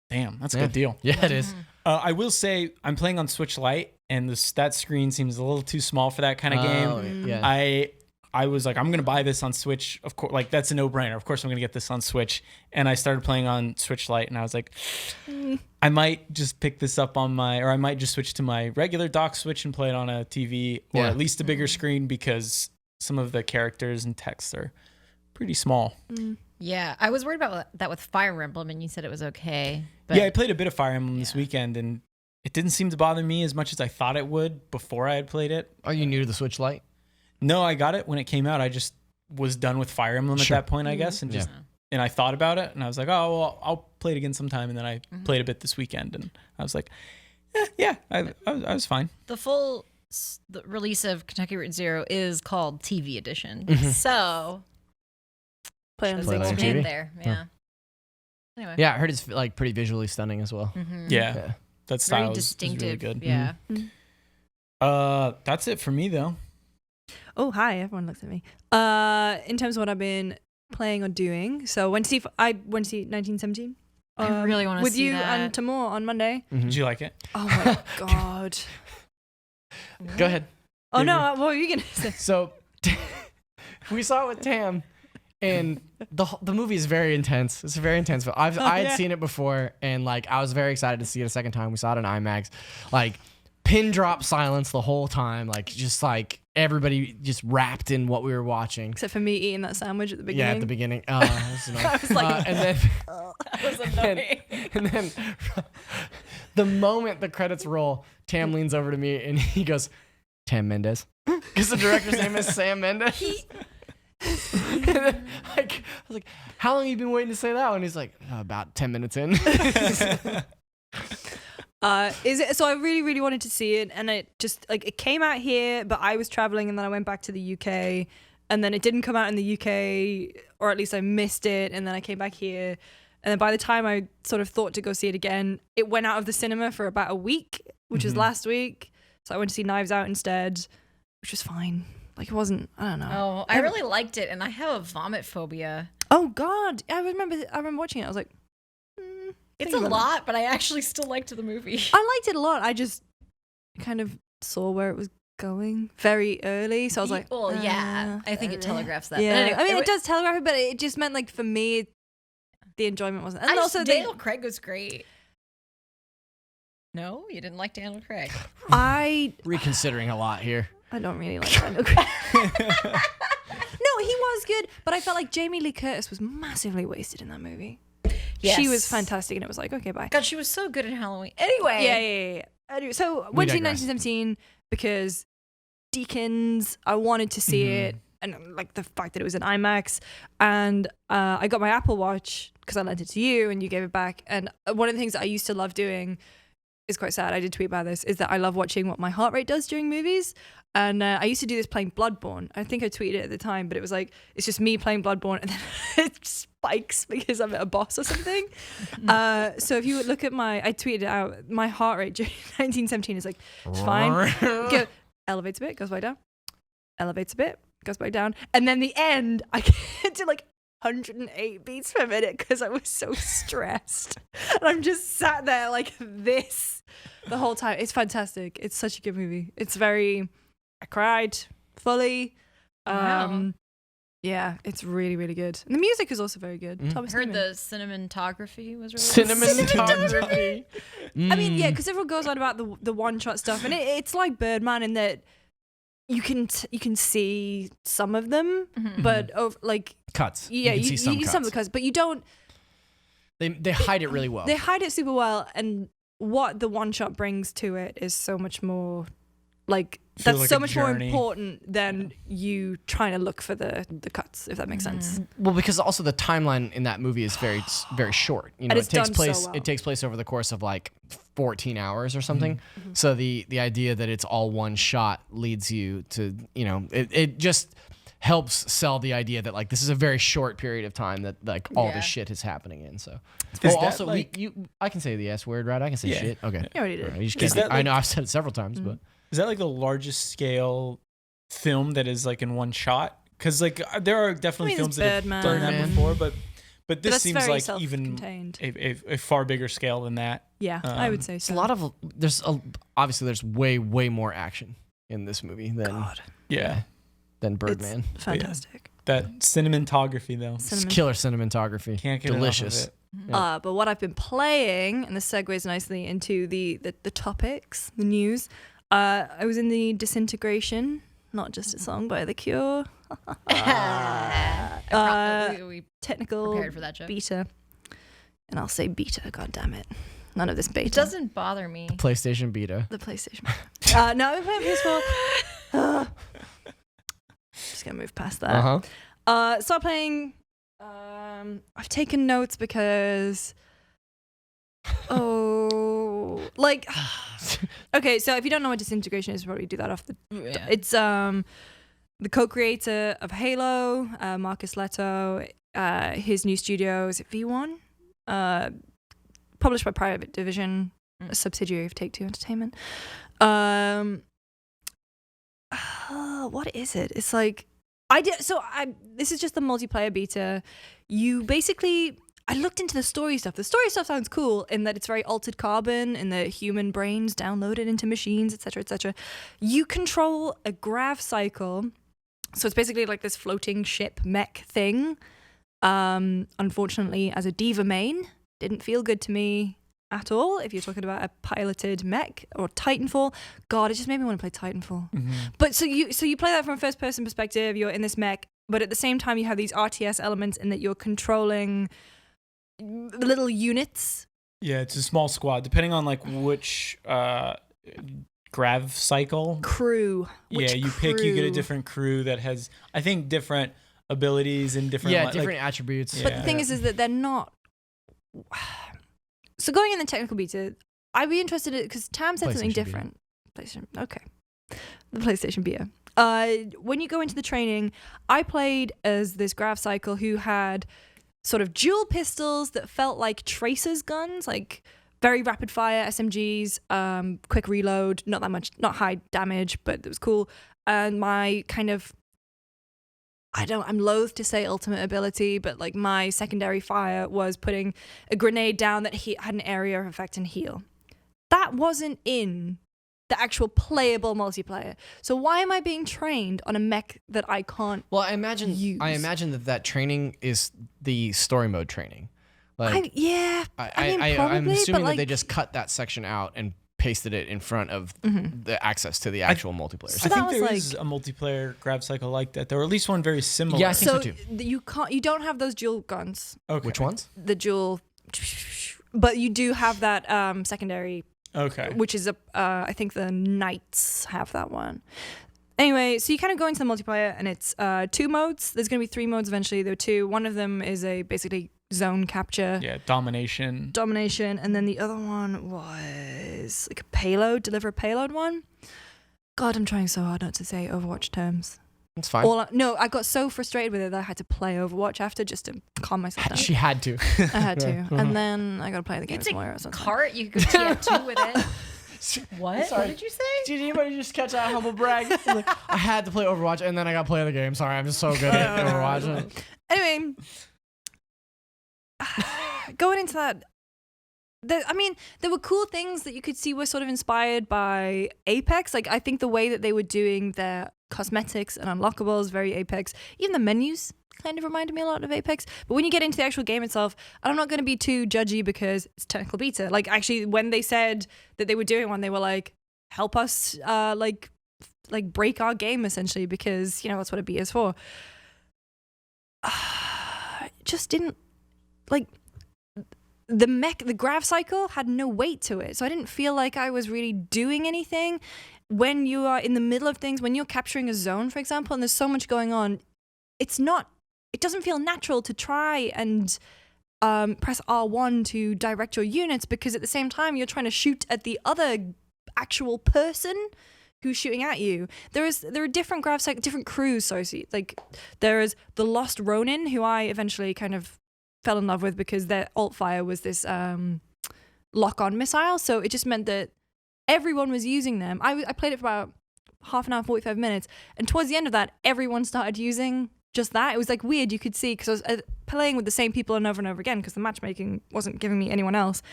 Damn, that's a Yeah. good deal. Yeah, it is. I will say I'm playing on Switch Lite, and that screen seems a little too small for that kind of game. Oh, yeah. I was like, I'm gonna buy this on Switch. Of course, like that's a no-brainer. Of course, I'm gonna get this on Switch. And I started playing on Switch Lite, and I was like, I might just pick this up on or I might just switch to my regular dock Switch and play it on a TV, or Yeah. at least a bigger screen, because some of the characters and texts are pretty small. Yeah, I was worried about that with Fire Emblem, and you said it was okay. But Yeah, I played a bit of Fire Emblem this weekend, and it didn't seem to bother me as much as I thought it would before I had played it. Are you new to the Switch Lite? No, I got it when it came out. I just was done with Fire Emblem Sure. at that point, I guess, and just and I thought about it, and I was like, oh, well, I'll play it again sometime. And then I played a bit this weekend, and I was like, I was fine. the full the release of Kentucky Route Zero is called TV Edition. Mm-hmm. So Play on there's Play the it on big a TV? screen. there. Yeah. Anyway. Yeah, I heard it's like pretty visually stunning as well. Mhm. Yeah, Yeah. that style Very is distinctive. really good. Yeah. That's it for me though. Oh, hi, everyone looks at me. In terms of what I've been playing or doing, so went to see 1917. I really wanna with see you that. and Timur on Monday. Mhm. Did you like it? Oh my god. Go ahead. Oh no, what were you gonna say? So we saw it with Tam, and the movie is very intense. It's a very intense film. I had seen it before, and like I was very excited to see it a second time. We saw it in IMAX, like pin drop silence the whole time, like just like everybody just wrapped in what we were watching. Except for me eating that sandwich at the beginning. Yeah, at the beginning. That was annoying. I was like, and then That was annoying. and then the moment the credits roll, Tam leans over to me and he goes, Tam Mendes. Because the director's name is Sam Mendes. And then, like, I was like, how long have you been waiting to say that one? He's like, about 10 minutes in. Is it? So I really, really wanted to see it, and it just like it came out here, but I was traveling, and then I went back to the UK, and then it didn't come out in the UK, or at least I missed it, and then I came back here, and then by the time I sort of thought to go see it again, it went out of the cinema for about a week, which was last week. So I went to see Knives Out instead, which was fine. Like it wasn't. I don't know. Oh, I really liked it, and I have a vomit phobia. Oh God, I remember watching it. I was like, It's a lot, but I actually still liked the movie. I liked it a lot. I just kind of saw where it was going very early, so I was like, well, yeah, I think it telegraphs that. Yeah, But anyway, I mean, it does telegraph it, but it just meant like for me, the enjoyment wasn't. And also, Daniel Craig was great. No, you didn't like Daniel Craig. Reconsidering a lot here. I don't really like Daniel Craig. No, he was good, but I felt like Jamie Lee Curtis was massively wasted in that movie. Yes. She was fantastic, and it was like, okay, bye. God, she was so good in Halloween. Anyway. Yeah. Anyway, so went to 1917 because Deakins, I wanted to see it, and like the fact that it was an IMAX, and I got my Apple Watch because I lent it to you, and you gave it back. And one of the things that I used to love doing is quite sad. I did tweet about this. Is that I love watching what my heart rate does during movies. And I used to do this playing Bloodborne. I think I tweeted it at the time, but it was like, it's just me playing Bloodborne and then it spikes because I'm at a boss or something. So if you would look at I tweeted it out, my heart rate during 1917 is like, it's fine. Elevates a bit, goes back down. Elevates a bit, goes back down. And then the end, I get to like 108 beats per minute because I was so stressed. And I'm just sat there like this the whole time. It's fantastic. It's such a good movie. It's I cried fully. Wow. Yeah, it's really, really good. And the music is also very good. I Thomas heard Newman. the cinematography was really Cinematography. I mean, yeah, because everyone goes on about the one-shot stuff, and it's like Birdman in that you can see some of them, but like cuts. yeah, you can see some of the cuts, but you don't. They hide it really well. They hide it super well, and what the one-shot brings to it is so much more. Like that's like so a much more journey. important than you trying to look for the cuts, if that makes sense. Well, because also the timeline in that movie is very very short. You know, And it's it takes done so place well. it takes place over the course of like 14 hours or something. So the idea that it's all one shot leads you to, you know, it just helps sell the idea that like this is a very short period of time that like all this shit is happening in. So that, also like- I can say the S word, right? I can say Yeah. shit. Okay. You already did. All right, you just Is can't- that, I like- know I've said it several times, but Is that like the largest scale film that is like in one shot? Because like there are definitely I mean, films there's that have Birdman. done that Birdman. before, but this that's seems very like even self-contained. a far bigger scale than that. Yeah, I would say it's so. a lot of obviously there's way more action in this movie Yeah, than Birdman. It's fantastic. that cinematography though. It's killer cinematography. Can't get delicious. enough of it. But what I've been playing, and this segues nicely into the topics, the news. I was in the Disintegration, Not Just a Song by The Cure. we Technical prepared for that joke. beta. And I'll say beta, god damn it. None of this beta. It doesn't bother me. PlayStation Beta. The PlayStation. No, I'm playing PS4. Just gonna move past that. Start playing. I've taken notes because. Like. Okay, so if you don't know what Disintegration is, probably do that off the. Yeah. It's the co-creator of Halo, Marcus Leto. His new studio is V1. Published by Private Division, a subsidiary of Take-Two Entertainment. What is it? It's like this is just the multiplayer beta. You basically, I looked into the story stuff. The story stuff sounds cool in that it's very altered carbon and the human brains downloaded into machines, etc., etc. You control a grav cycle, so it's basically like this floating ship mech thing. Unfortunately, as a Diva main, didn't feel good to me at all. If you're talking about a piloted mech or Titanfall, God, it just made me want to play Titanfall. But so you play that from a first person perspective. You're in this mech, but at the same time you have these RTS elements in that you're controlling little units. Yeah, it's a small squad, depending on like which grav cycle Crew. Yeah, you pick, you get a different crew that has, I think, different abilities and different different attributes. Yeah. But the thing is that they're not. So going in the technical beta, I'd be interested in, because Tam said something PlayStation different. PlayStation, okay. The PlayStation Beer. When you go into the training, I played as this Grav Cycle who had sort of dual pistols that felt like Tracer's guns, like very rapid fire SMGs, quick reload, not that much, not high damage, but it was cool. And my kind of, I'm loath to say ultimate ability, but like my secondary fire was putting a grenade down that had an area of effect and heal. That wasn't in the actual playable multiplayer. So why am I being trained on a mech that I can't Well, I imagine use? that training is the story mode training. Like, I mean, probably, I'm assuming but that they just cut that section out and pasted it in front of the access to the actual multiplayer. So I that think was there like- is a multiplayer Grav Cycle like that, or at least one very similar. Yeah, I think so too. You don't have those dual guns, Okay. Which ones? the dual, but you do have that secondary, Okay. which is I think the Knights have that one. Anyway, so you kind of go into the multiplayer, and it's 2 modes. There's going to be 3 modes eventually. There are 2. One of them is a basically zone capture, Yeah, domination. domination, and then the other one was like a payload, deliver a payload one. God, I'm trying so hard not to say Overwatch terms. It's fine. I got so frustrated with it that I had to play Overwatch after just to calm myself down. She had to. I had to, and then I got to play the game It's a tomorrow or something. cart. You could go TF2 with it. What? Sorry. What did you say? Did anybody just catch that humble brag? Like, I had to play Overwatch and then I got to play the game. Sorry, I'm just so good at Overwatch. Anyway, going into that, there were cool things that you could see were sort of inspired by Apex. Like, I think the way that they were doing their cosmetics and unlockables, very Apex. Even the menus kind of reminded me a lot of Apex. But when you get into the actual game itself, and I'm not going to be too judgy because it's technical beta. Like, actually, when they said that they were doing one, they were like, help us, like break our game, essentially, because, that's what a beta is for. Just didn't, like, the Grav Cycle had no weight to it. So I didn't feel like I was really doing anything. When you are in the middle of things, when you're capturing a zone, for example, and there's so much going on, it doesn't feel natural to try and press R1 to direct your units, because at the same time you're trying to shoot at the other actual person who's shooting at you. There are different Grav Cycle, different crews. Like, there is the Lost Ronin, who I eventually kind of fell in love with because their alt fire was this lock-on missile. So it just meant that everyone was using them. I played it for about half an hour, 45 minutes, and towards the end of that, everyone started using just that. It was like weird. You could see, because I was playing with the same people over and over again because the matchmaking wasn't giving me anyone else.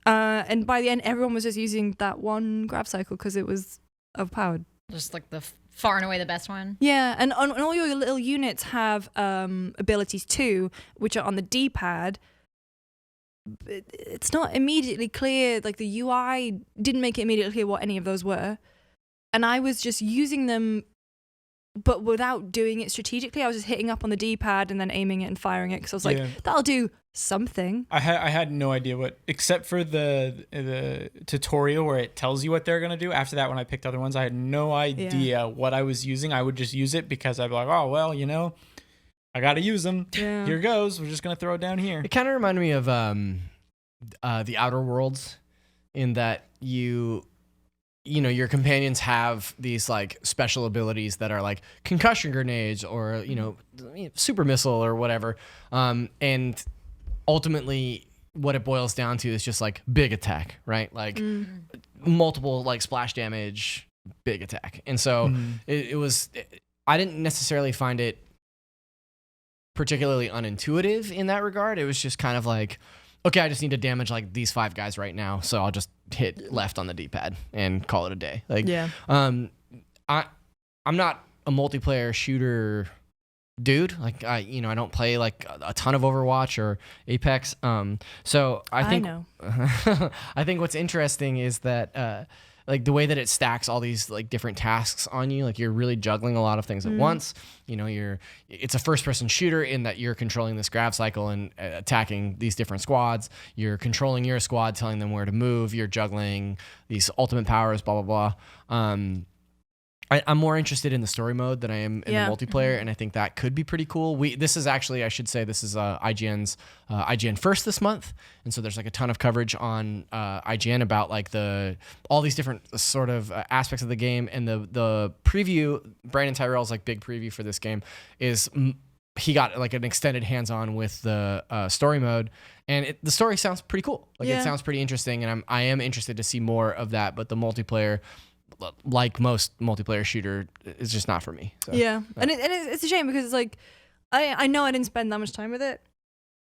And by the end, everyone was just using that one Grav Cycle because it was overpowered. Just like the far and away the best one. Yeah, and all your little units have abilities too, which are on the D-pad. It's not immediately clear, like the UI didn't make it immediately clear what any of those were. And I was just using them, but without doing it strategically. I was just hitting up on the D-pad and then aiming it and firing it, because I was like, that'll do something. I had no idea what, except for the tutorial where it tells you what they're gonna do. After that, when I picked other ones, I had no idea what I was using. I would just use it because I'd be like, oh well, I gotta use them. Yeah. Here goes. We're just gonna throw it down here. It kind of reminded me of the Outer Worlds, in that your companions have these like special abilities that are like concussion grenades or super missile or whatever, and ultimately what it boils down to is just like big attack, right? Like multiple like splash damage, big attack. And so I didn't necessarily find it particularly unintuitive in that regard. It was just kind of like, okay, I just need to damage like these 5 guys right now, so I'll just hit left on the D-pad and call it a day. Like, I'm not a multiplayer shooter dude. Like, I don't play like a ton of Overwatch or Apex. So I think I think what's interesting is that like the way that it stacks all these like different tasks on you, like you're really juggling a lot of things at once. It's a first-person shooter in that you're controlling this Grav Cycle and attacking these different squads. You're controlling your squad, telling them where to move. You're juggling these ultimate powers, blah blah blah. I'm more interested in the story mode than I am in the multiplayer, and I think that could be pretty cool. This is actually, I should say, this is IGN's IGN First this month, and so there's like a ton of coverage on IGN about like all these different sort of aspects of the game, and the preview. Brandon Tyrell's like big preview for this game is. He got like an extended hands-on with the story mode, and the story sounds pretty cool. Like it sounds pretty interesting, and I am interested to see more of that. But the multiplayer, like most multiplayer shooter, is just not for me. So, and it's a shame because it's like I know I didn't spend that much time with it,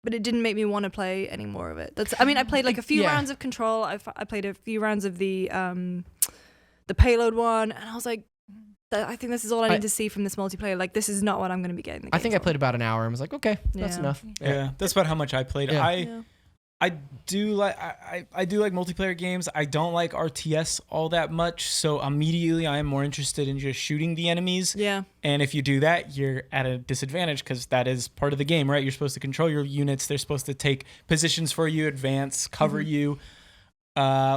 but it didn't make me want to play any more of it. I played like a few rounds of Control. I played a few rounds of the Payload one, and I was like, I think this is all I need to see from this multiplayer. Like, this is not what I'm going to be getting. The game I think I played about an hour and was like, okay, that's enough. Yeah, that's about how much I played. Yeah. I do like multiplayer games. I don't like RTS all that much, so immediately I am more interested in just shooting the enemies. Yeah. And if you do that, you're at a disadvantage because that is part of the game, right? You're supposed to control your units. They're supposed to take positions for you, advance, cover you,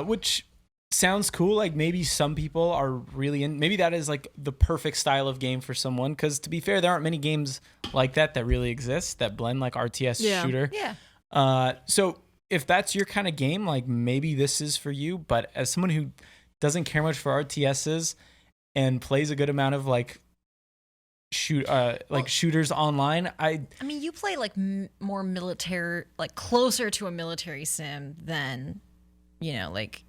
which sounds cool. Like maybe some people are really maybe that is like the perfect style of game for someone. Because to be fair, there aren't many games like that really exist that blend like RTS shooter. Yeah. So if that's your kind of game, like maybe this is for you. But as someone who doesn't care much for RTSs and plays a good amount of like shooters online, I mean, you play like more military, like closer to a military sim than, like.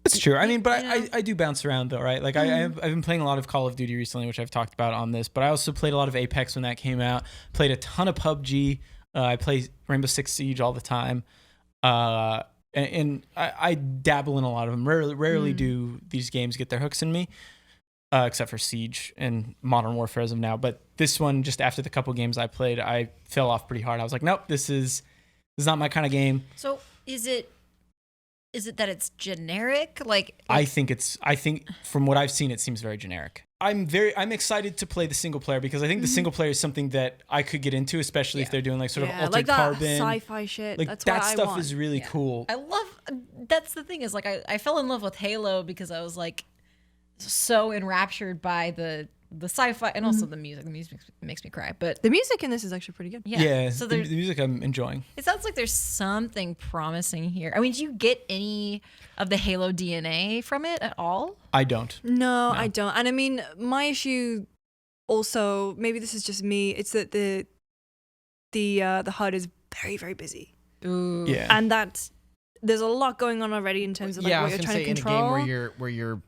It's true. I mean, but I do bounce around though, right? Like I've been playing a lot of Call of Duty recently, which I've talked about on this, but I also played a lot of Apex when that came out. Played a ton of PUBG. I play Rainbow Six Siege all the time. And I dabble in a lot of them. Rarely do these games get their hooks in me, except for Siege and Modern Warfare as of now. But this one, just after the couple games I played, I fell off pretty hard. I was like, nope, this is not my kind of game. So is it that it's generic? Like I think from what I've seen, it seems very generic. I'm excited to play the single player because I think the single player is something that I could get into, especially if they're doing like sort of altered like that carbon sci-fi shit. Like that's that what stuff I want. is really cool. That's the thing is like I fell in love with Halo because I was like so enraptured by the sci-fi and also the music. The music makes me cry, but the music in this is actually pretty good. Yeah, so the music I'm enjoying. It sounds like there's something promising here. I mean, do you get any of the Halo DNA from it at all? I don't. No, I don't. And I mean, my issue also, maybe this is just me, it's that the HUD is very, very busy. Ooh. Yeah. And there's a lot going on already in terms of like what you're trying to control. In a game where you're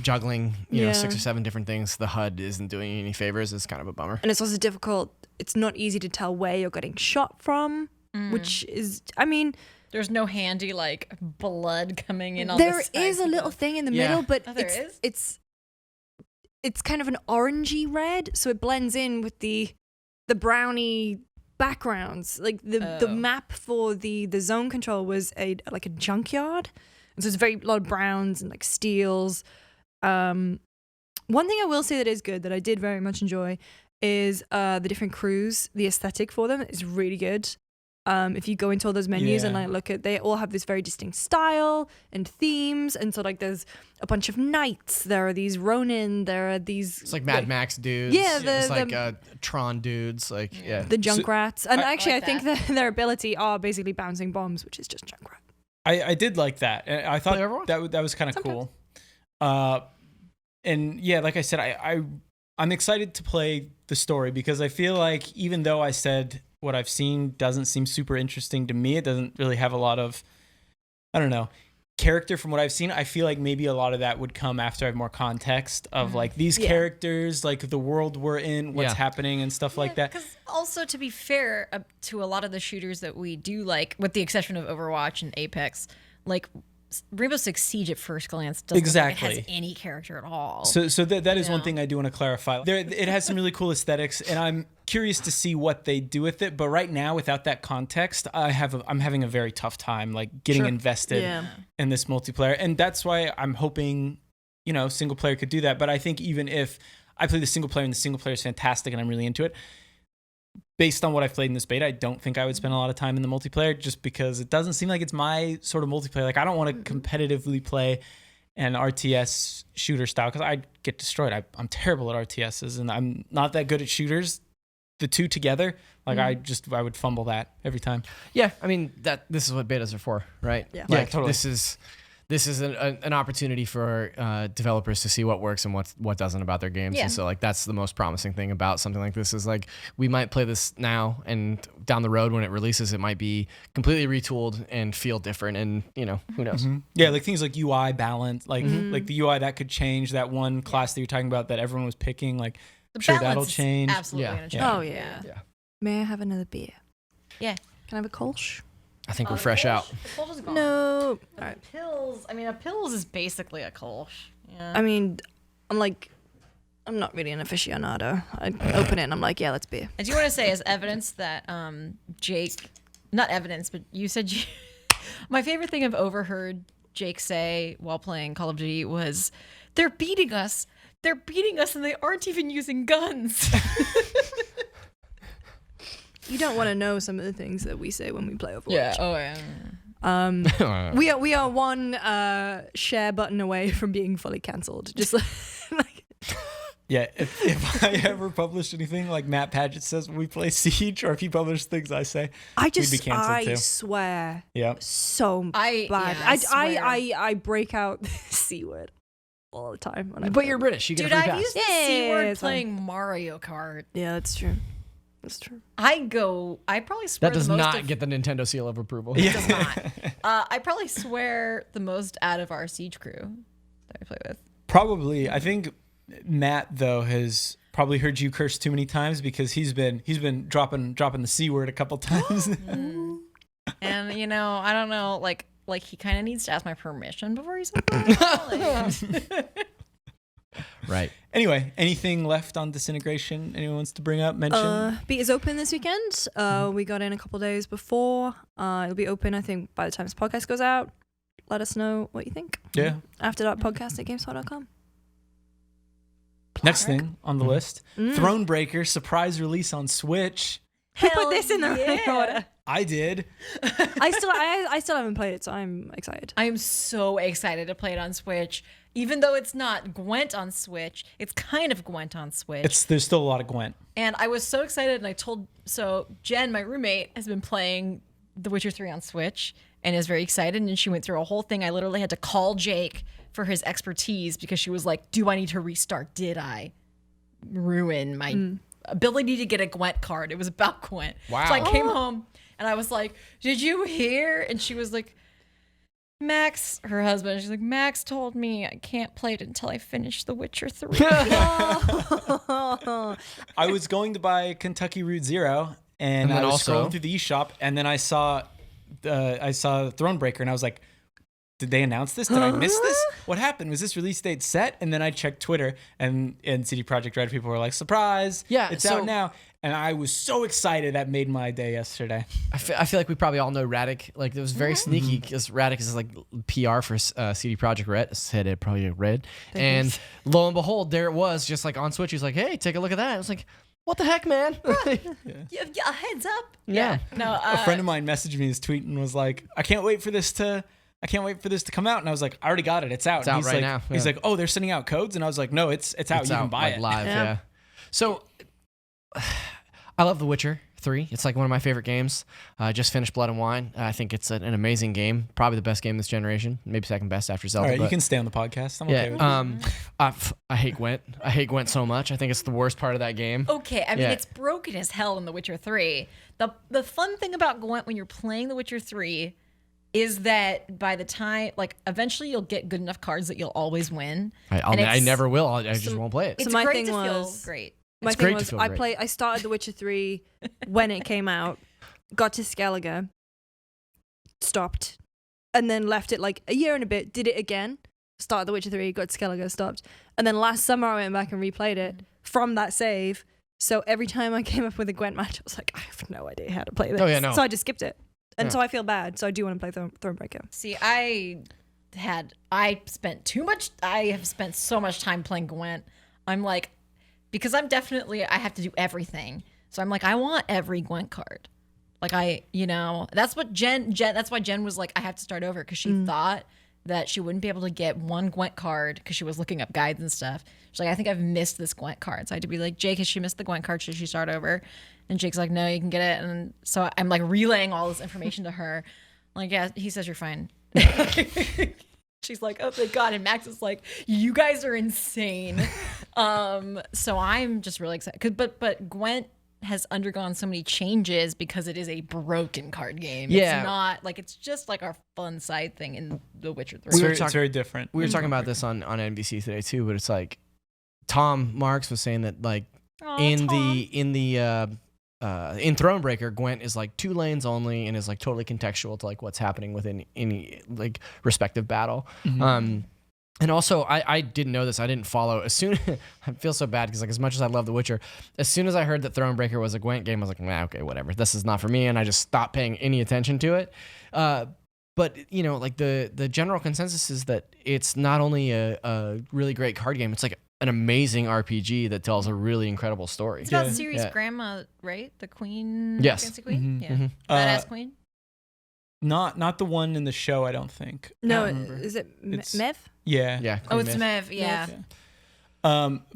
juggling 6 or 7 different things, the HUD isn't doing you any favors. It's kind of a bummer. And it's also difficult. It's not easy to tell where you're getting shot from, which is, I mean, there's no handy like blood coming in on there the side. is a little thing in the middle, but it's kind of an orangey red, so it blends in with the browny backgrounds. Like the map for the zone control was a junkyard, and so it's a lot of browns and like steels. One thing I will say that is good that I did very much enjoy is the different crews. The aesthetic for them is really good. If you go into all those menus and like look at, they all have this very distinct style and themes, and so like there's a bunch of knights. There are these Ronin. There are these. It's like Mad Max dudes. Yeah, it's like Tron dudes. Like the Junkrats. And actually, I think that their ability are basically bouncing bombs, which is just Junkrat. I did like that. I thought that was kind of cool. And yeah, like I said, I'm excited to play the story because I feel like even though I said what I've seen doesn't seem super interesting to me, it doesn't really have a lot of, I don't know, character from what I've seen. I feel like maybe a lot of that would come after I have more context of like these characters, like the world we're in, what's happening and stuff like that. Because also, to be fair to a lot of the shooters that we do like, with the exception of Overwatch and Apex, like Rainbow Six Siege at first glance doesn't look like it has any character at all. So that is one thing I do want to clarify. It has some really cool aesthetics, and I'm curious to see what they do with it. But right now, without that context, I'm having a very tough time like getting invested in this multiplayer, and that's why I'm hoping single player could do that. But I think even if I play the single player and the single player is fantastic and I'm really into it, based on what I've played in this beta, I don't think I would spend a lot of time in the multiplayer just because it doesn't seem like it's my sort of multiplayer. Like I don't want to competitively play and RTS shooter style, because I get destroyed. I'm terrible at RTSs, and I'm not that good at shooters. The two together, like I would fumble that every time. Yeah, I mean this is what betas are for, right? Yeah. Yeah, Like, totally. This is an opportunity for developers to see what works and what doesn't about their games. Yeah. And so like that's the most promising thing about something like this is like we might play this now and down the road when it releases it might be completely retooled and feel different, and who knows. Yeah, like things like UI balance, like the UI that could change. That one class that you're talking about that everyone was picking, like The I'm sure balance that'll is change. Absolutely Yeah. gonna change. Oh, yeah. May I have another beer? Yeah. Can I have a Kolsch? I think we're fresh out. The Kolsch is gone. No. All The right. pills. I mean, a pills is basically a Kolsch. Yeah. I mean, I'm not really an aficionado. I open it and I'm like, yeah, let's beer. I do want to say, as evidence that Jake, not evidence, but you said my favorite thing I've overheard Jake say while playing Call of Duty was, "They're beating us. They're beating us, and they aren't even using guns." You don't want to know some of the things that we say when we play Overwatch. Oh yeah. We are one share button away from being fully cancelled. Just like Yeah, if I ever publish anything like Matt Padgett says when we play Siege, or if he publishes things I say, we'd be canceled too. swear Yeah. so bad. I swear. I break out the C word all the time. When I But play. you're British. You get Dude, a free I've pass. used the Yeah, C word it's fine. playing Mario Kart. Yeah, that's true. That's true. I probably swear That does the most not of, get the Nintendo seal of approval. It does not. I probably swear the most out of our Siege crew that I play with. Probably. I think Matt though has probably heard you curse too many times because he's been dropping the C word a couple times. And I don't know, like he kind of needs to ask my permission before he says that. Right. Anyway, anything left on Disintegration anyone wants to bring up, mention? Beat is open this weekend. We got in a couple days before. It'll be open, I think, by the time this podcast goes out. Let us know what you think. Yeah. After that podcast at GameSpot.com. Next thing on the list, Mm. Thronebreaker surprise release on Switch. Who put this in the running order? I did. I still haven't played it, so I'm excited. I am so excited to play it on Switch. Even though it's not Gwent on Switch, it's kind of Gwent on Switch. There's still a lot of Gwent. And I was so excited, and Jen, my roommate, has been playing The Witcher 3 on Switch and is very excited, and she went through a whole thing. I literally had to call Jake for his expertise because she was like, do I need to restart? Did I ruin my ability to get a Gwent card? It was about Gwent. Wow. So I came home, and I was like, did you hear? And she was like, Max, her husband, she's like, Max told me I can't play it until I finish The Witcher 3. I was going to buy Kentucky Route Zero, and then I was also- scrolling through the eShop, and then I saw Thronebreaker, and I was like, did they announce this? Did I miss this? What happened? Was this release date set? And then I checked Twitter, and CD Projekt Red people were like, surprise, Yeah, it's so- out now. And I was so excited. That made my day yesterday. I feel like we probably all know Radic. Like it was very sneaky because Radic is like PR for CD Projekt Red. Said it probably Red. And lo and behold, there it was, just like on Switch. He's like, "Hey, take a look at that." I was like, "What the heck, man?" yeah, heads up. Yeah. No, A friend of mine messaged me his tweet and was like, I can't wait for this to come out. And I was like, I already got it. It's out. It's And out he's right like, now. He's Yeah. like, oh, they're sending out codes. And I was like, no, it's out. It's You can out, buy like, it live. Yeah. Yeah. So I love The Witcher 3. It's like one of my favorite games. I just finished Blood and Wine. I think it's an amazing game. Probably the best game this generation. Maybe second best after All Zelda. right, you but- can stay on the podcast. I'm okay with it. I hate Gwent. I hate Gwent so much. I think it's the worst part of that game. Okay, I mean Yeah. it's broken as hell in The Witcher 3. The fun thing about Gwent when you're playing The Witcher 3 is that by the time, like, eventually you'll get good enough cards that you'll always win. And I it's- never will. I just won't play it. It's my great thing to feel was- great. My It's thing great to was, feel great. I started The Witcher 3 when it came out, got to Skellige, stopped, and then left it like a year and a bit, did it again, started The Witcher 3, got to Skellige, stopped. And then last summer I went back and replayed it from that save. So every time I came up with a Gwent match, I was like, I have no idea how to play this. Oh, yeah, no. So I just skipped it. And Yeah. so I feel bad. So I do want to play Thronebreaker. See, I have spent so much time playing Gwent. I'm like, because I have to do everything. So I'm like, I want every Gwent card. Like that's what that's why Jen was like, I have to start over because she thought that she wouldn't be able to get one Gwent card because she was looking up guides and stuff. She's like, I think I've missed this Gwent card. So I had to be like, Jake, has she missed the Gwent card? Should she start over? And Jake's like, no, you can get it. And so I'm like relaying all this information to her. I'm like, yeah, he says you're fine. She's like, oh, thank God. And Max is like, you guys are insane. So I'm just really excited. But Gwent has undergone so many changes because it is a broken card game. Yeah. It's not like, it's just like our fun side thing in The Witcher 3. It's very different. We were talking about this on NBC today too, but it's like Tom Marks was saying that like in Thronebreaker, Gwent is like 2 lanes only and is like totally contextual to like what's happening within any like respective battle. And also, I didn't know this. I didn't follow. I feel so bad because like as much as I love The Witcher, as soon as I heard that Thronebreaker was a Gwent game, I was like, nah, okay, whatever. This is not for me, and I just stopped paying any attention to it. But you know, like the general consensus is that it's not only a really great card game, it's like an amazing RPG that tells a really incredible story. It's about Ciri's grandma, right? The queen? Yes. Fancy queen? Badass queen? Not the one in the show, I don't think. No, I don't remember. is it It's- Mev? Yeah. Yeah. Oh, Queen it's Myth. Mev. Yeah.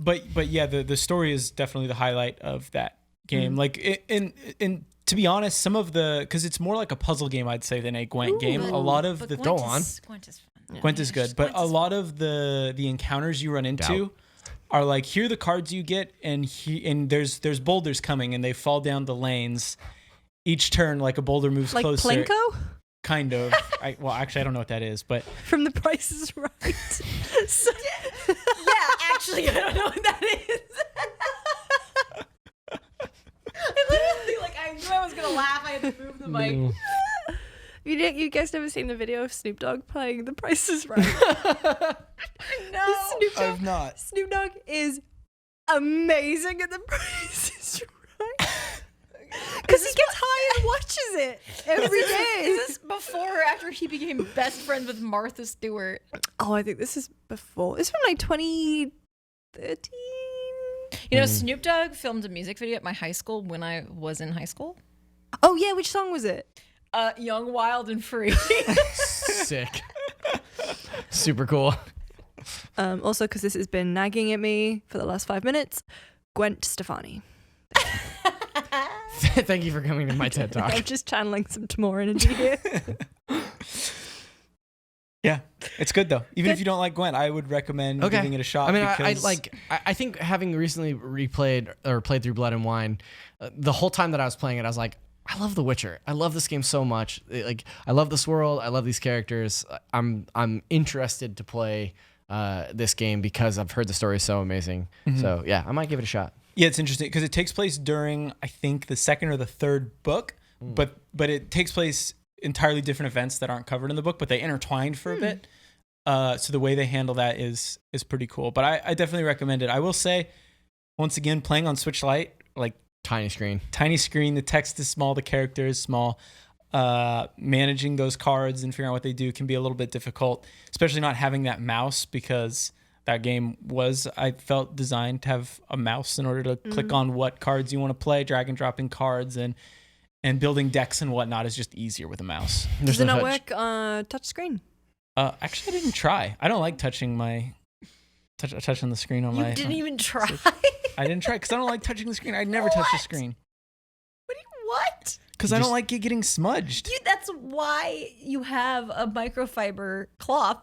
But yeah, the story is definitely the highlight of that game. Like in to be honest, some of because it's more like a puzzle game, I'd say, than a Gwent game. A lot of the Gwent Go on. Gwent is fun. Gwent is good, but a lot of the encounters you run into are like, here are the cards you get, and there's boulders coming, and they fall down the lanes. Each turn, like a boulder moves Like closer. Plinko? Kind of. Well, actually, I don't know what that is, but From The Price is Right. So- Yeah, actually, I don't know what that is. I literally, like, I knew I was going to laugh. I had to move the mic. you guys never seen the video of Snoop Dogg playing The Price is Right? No. I've not. Snoop Dogg is amazing at The Price is Right. Because he gets high and watches it every day. Is this before or after he became best friends with Martha Stewart? Oh, I think this is before. It's from like 2013. You know, Snoop Dogg filmed a music video at my high school when I was in high school. Oh yeah, which song was it? Young, Wild, and Free. Sick. Super cool. Also, because this has been nagging at me for the last 5 minutes, Gwent Stefani. Thank you for coming to my TED Talk. I'm just channeling some Timor energy here. Yeah, it's good though. Even if you don't like Gwent, I would recommend giving it a shot. I mean, because I think having recently played through Blood and Wine, the whole time that I was playing it, I was like, I love The Witcher. I love this game so much. Like, I love this world. I love these characters. I'm interested to play this game because I've heard the story is so amazing. So yeah, I might give it a shot. Yeah, it's interesting because it takes place during, I think, the second or the third book, but it takes place entirely different events that aren't covered in the book, but they intertwined for a bit. So the way they handle that is pretty cool. But I definitely recommend it. I will say, once again, playing on Switch Lite, like Tiny screen. The text is small, the character is small. Managing those cards and figuring out what they do can be a little bit difficult, especially not having that mouse, because that game was, I felt, designed to have a mouse in order to click on what cards you want to play. Drag and dropping cards and building decks and whatnot is just easier with a mouse. Does it not work touch screen? Actually, I didn't try. I don't like touching touching the screen on my. You didn't even try. I didn't try because I don't like touching the screen. I'd never touch the screen What? because I don't like it getting smudged. That's why you have a microfiber cloth.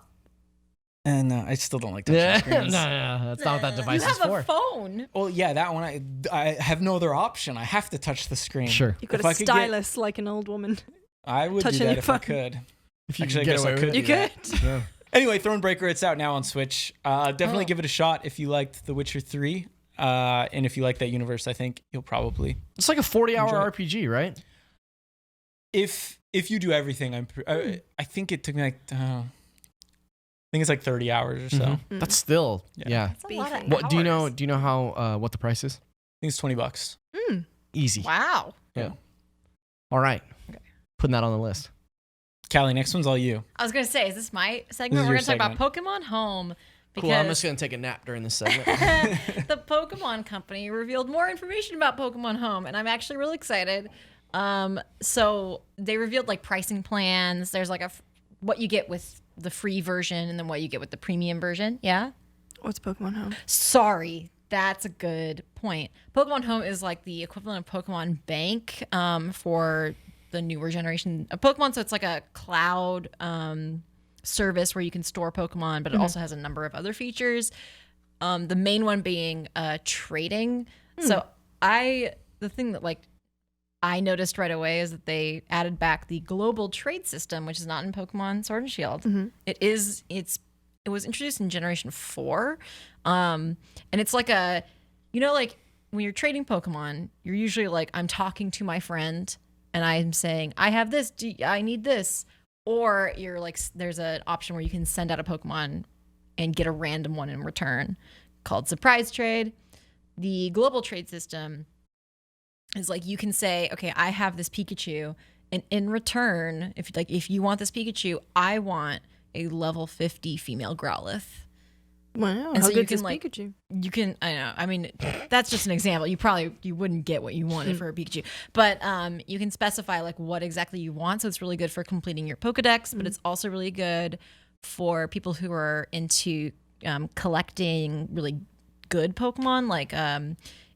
And I still don't like touching Yeah, screens. no, that's not what that device You is have for. a phone. Well, yeah, that one I have no other option. I have to touch the screen. Sure. You've got If a I could stylus like an old woman. I would do touching that your if I phone. could. If you Actually, I can get guess I away could. with You do that. could. Yeah. Anyway, Thronebreaker, it's out now on Switch. Definitely give it a shot if you liked The Witcher 3. And if you like that universe, I think you'll probably. It's like a 40-hour Enjoy RPG, right? If you do everything, I think it took me like I think it's like 30 hours or so. I think That's still yeah. That's a lot of What do you know? hours. Do you know how what the price is? it's $20. Easy. Wow. Yeah. All right. Putting that on the list. Callie, next one's all you. I was gonna say, is this my This segment? is We're your gonna talk about Pokemon Home Cool. I'm because just gonna take a nap during this segment. the Pokemon Company revealed more information about Pokemon Home, and I'm actually really excited. So they revealed like pricing plans. There's like what you get with the free version and then what you get with the premium version. Yeah. What's Pokemon Home? Sorry, that's a good point. Pokemon Home is like the equivalent of Pokemon Bank for the newer generation of Pokemon. So it's like a cloud service where you can store Pokemon, but it also has a number of other features. The main one being trading. So the thing that like I noticed right away is that they added back the global trade system, which is not in Pokemon Sword and Shield. It was introduced in Generation 4. And it's like like when you're trading Pokemon, you're usually like, I'm talking to my friend and I'm saying, I have this, I need this. Or you're like, there's an option where you can send out a Pokemon and get a random one in return called surprise trade. The global trade system is like, you can say, okay, I have this Pikachu, and in return, if you want this Pikachu, I want a level 50 female Growlithe. Wow, and how so good you can is like Pikachu? you can I know I mean that's just an example. You wouldn't get what you wanted for a Pikachu, but you can specify like what exactly you want. So it's really good for completing your Pokedex, but it's also really good for people who are into collecting really good Pokemon. Like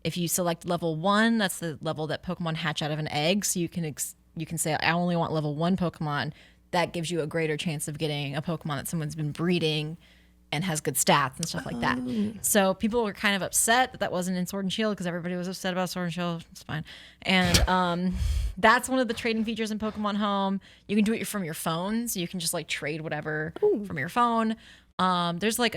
if you select level 1, that's the level that Pokemon hatch out of an egg. So you can say I only want level 1 Pokemon. That gives you a greater chance of getting a Pokemon that someone's been breeding and has good stats and stuff like that. So people were kind of upset that wasn't in Sword and Shield because everybody was upset about Sword and Shield. It's fine. And that's one of the trading features in Pokemon Home. You can do it from your phone, so you can just like trade whatever from your phone. There's like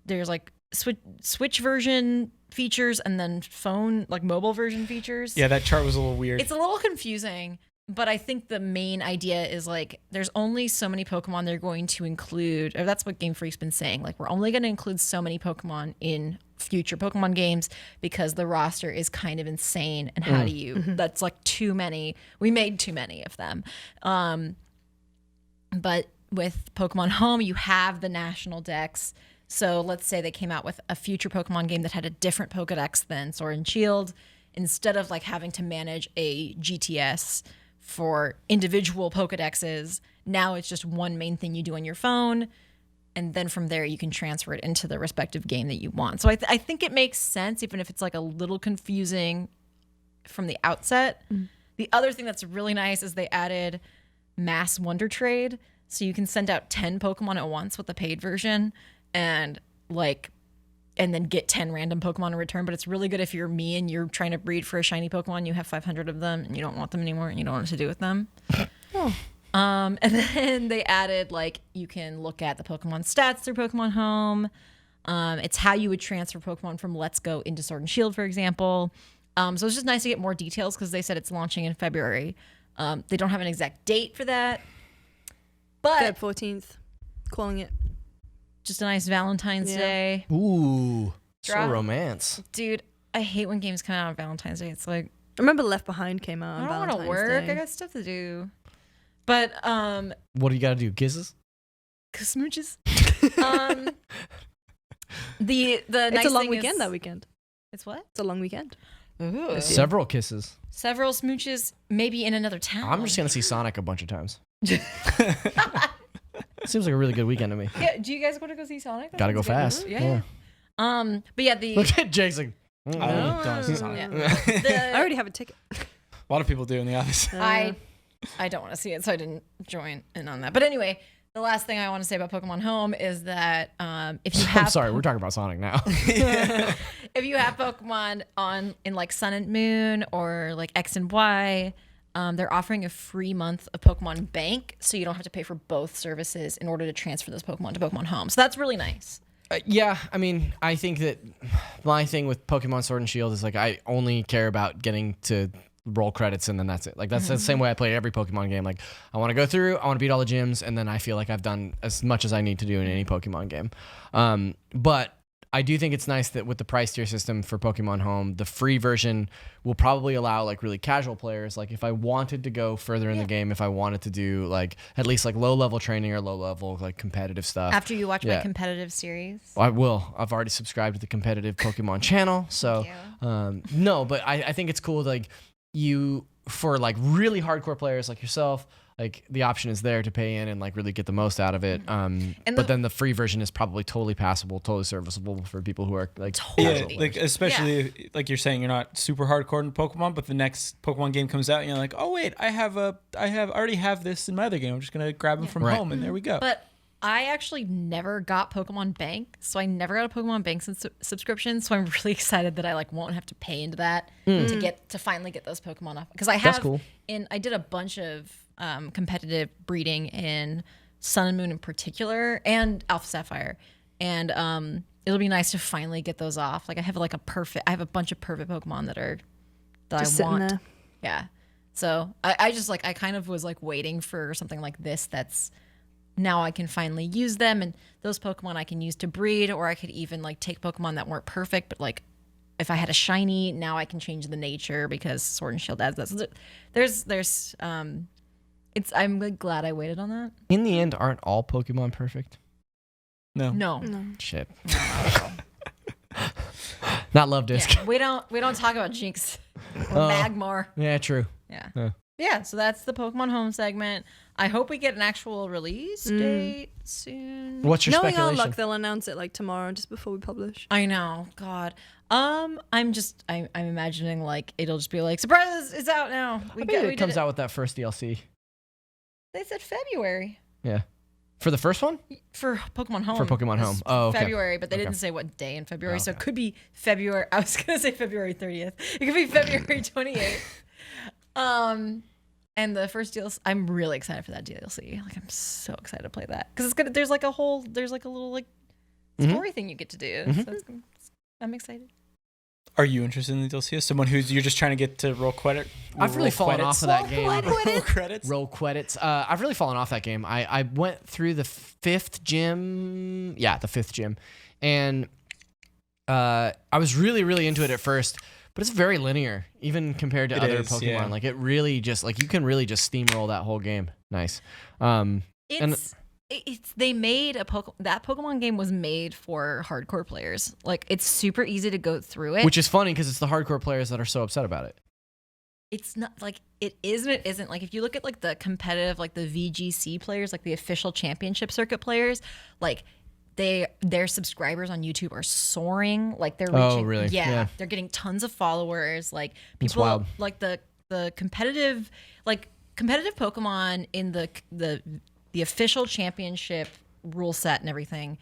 there's like Switch version features and then phone, like mobile version features. Yeah, that chart was a little weird. It's a little confusing. But I think the main idea is like there's only so many Pokemon they're going to include, or that's what Game Freak's been saying. Like we're only going to include so many Pokemon in future Pokemon games because the roster is kind of insane. And how do you? That's like too many. We made too many of them. But with Pokemon Home, you have the national dex. So let's say they came out with a future Pokemon game that had a different Pokedex than Sword and Shield. Instead of like having to manage a GTS for individual Pokedexes, now it's just one main thing you do on your phone, and then from there you can transfer it into the respective game that you want. So I think it makes sense, even if it's like a little confusing from the outset. The other thing that's really nice is they added mass wonder trade, so you can send out 10 Pokemon at once with the paid version, and then get 10 random Pokemon in return. But it's really good if you're me and you're trying to breed for a shiny Pokemon, you have 500 of them and you don't want them anymore and you don't know what to do with them. And then they added like you can look at the Pokemon stats through Pokemon Home. It's how you would transfer Pokemon from Let's Go into Sword and Shield, for example. So it's just nice to get more details because they said it's launching in February. They don't have an exact date for that. But Feb 14th. Calling it. just a nice Valentine's Day. Ooh, Drop. so romance. Dude, I hate when games come out on Valentine's Day. It's like, I remember Left Behind came out on I don't want Valentine's to work. Day. I got stuff to do. But What do you got to do? Kisses? smooches. The It's nice a long thing weekend is, that weekend. It's what? It's a long weekend. Ooh. Several kisses. Several smooches, maybe in another town. I'm just gonna see Sonic a bunch of times. Seems like a really good weekend to me. Yeah, do you guys want to go see Sonic? That Gotta go sounds good. fast. Yeah. But yeah, the Look at Jake's like. I don't see Sonic. Yeah. I already have a ticket. A lot of people do in the office. I don't want to see it, so I didn't join in on that. But anyway, the last thing I want to say about Pokemon Home is that if you have I'm sorry, we're talking about Sonic now. if you have Pokemon in like Sun and Moon or like X and Y, they're offering a free month of Pokemon Bank, so you don't have to pay for both services in order to transfer those Pokemon to Pokemon Home. So that's really nice. Yeah, I mean, I think that my thing with Pokemon Sword and Shield is like I only care about getting to roll credits and then that's it. Like that's the same way I play every Pokemon game. Like I want to go through, I want to beat all the gyms, and then I feel like I've done as much as I need to do in any Pokemon game. But I do think it's nice that with the price tier system for Pokemon Home, the free version will probably allow like really casual players. Like if I wanted to go further in the game, if I wanted to do like at least like low level training or low level like competitive stuff. After you watch my Yeah. competitive series. I will. I've already subscribed to the competitive Pokemon channel. So no, but I think it's cool. Like you for like really hardcore players like yourself, like the option is there to pay in and like really get the most out of it. But then the free version is probably totally passable, totally serviceable for people who are like casual players. like especially like you're saying, you're not super hardcore in Pokemon, but the next Pokemon game comes out and you're like, oh wait, I already have this in my other game. I'm just gonna grab them from home, and there we go. But I actually never got Pokemon Bank, so I never got a Pokemon Bank subscription. So I'm really excited that I like won't have to pay into that to finally get those Pokemon off. Because I have, cool. I did a bunch of competitive breeding in Sun and Moon in particular, and Alpha Sapphire, and it'll be nice to finally get those off. Like I have a bunch of perfect Pokemon that Just I want. there. Yeah. So I just like I kind of was like waiting for something like this that's. Now I can finally use them, and those Pokemon I can use to breed, or I could even like take Pokemon that weren't perfect, but like if I had a shiny, now I can change the nature because Sword and Shield adds that. So I'm like, glad I waited on that. In the end, aren't all Pokemon perfect? No. Shit. Not Love Disc. Yeah, we don't talk about Jinx or Magmar. Yeah, true. Yeah. Yeah, so that's the Pokemon Home segment. I hope we get an actual release date soon. What's your Knowing our speculation? luck, they'll announce it like tomorrow, just before we publish. I know, God. I'm imagining like it'll just be like, surprise, it's out now. I bet it comes out with that first DLC. They said February Yeah. For the first one? for Pokemon Home. For Pokemon Home. Oh, okay. February, but they didn't say what day in February, so it could be February. I was gonna say February 30th. It could be February 28th. And the first DLC, I'm really excited for that DLC. Like I'm so excited to play that because it's gonna. There's like a little like story thing you get to do. So I'm excited. Are you interested in the DLC? As someone you're just trying to get to roll credit? I've really fallen off of that game. Roll credits? Roll credits. I've really fallen off that game. I went through the fifth gym. Yeah, the fifth gym. And I was really, really into it at first. But it's very linear, even compared to other Pokemon. Yeah. Like it really just like you can really just steamroll that whole game. Nice. They made that Pokemon game was made for hardcore players. Like it's super easy to go through it. Which is funny because it's the hardcore players that are so upset about it. It's not like it is and it isn't. Like if you look at like the competitive, like the VGC players, like the official championship circuit players, like their subscribers on YouTube are soaring. Like they're reaching, oh really? Yeah, they're getting tons of followers. Like That's people wild. like the competitive Pokemon in the official championship rule set and everything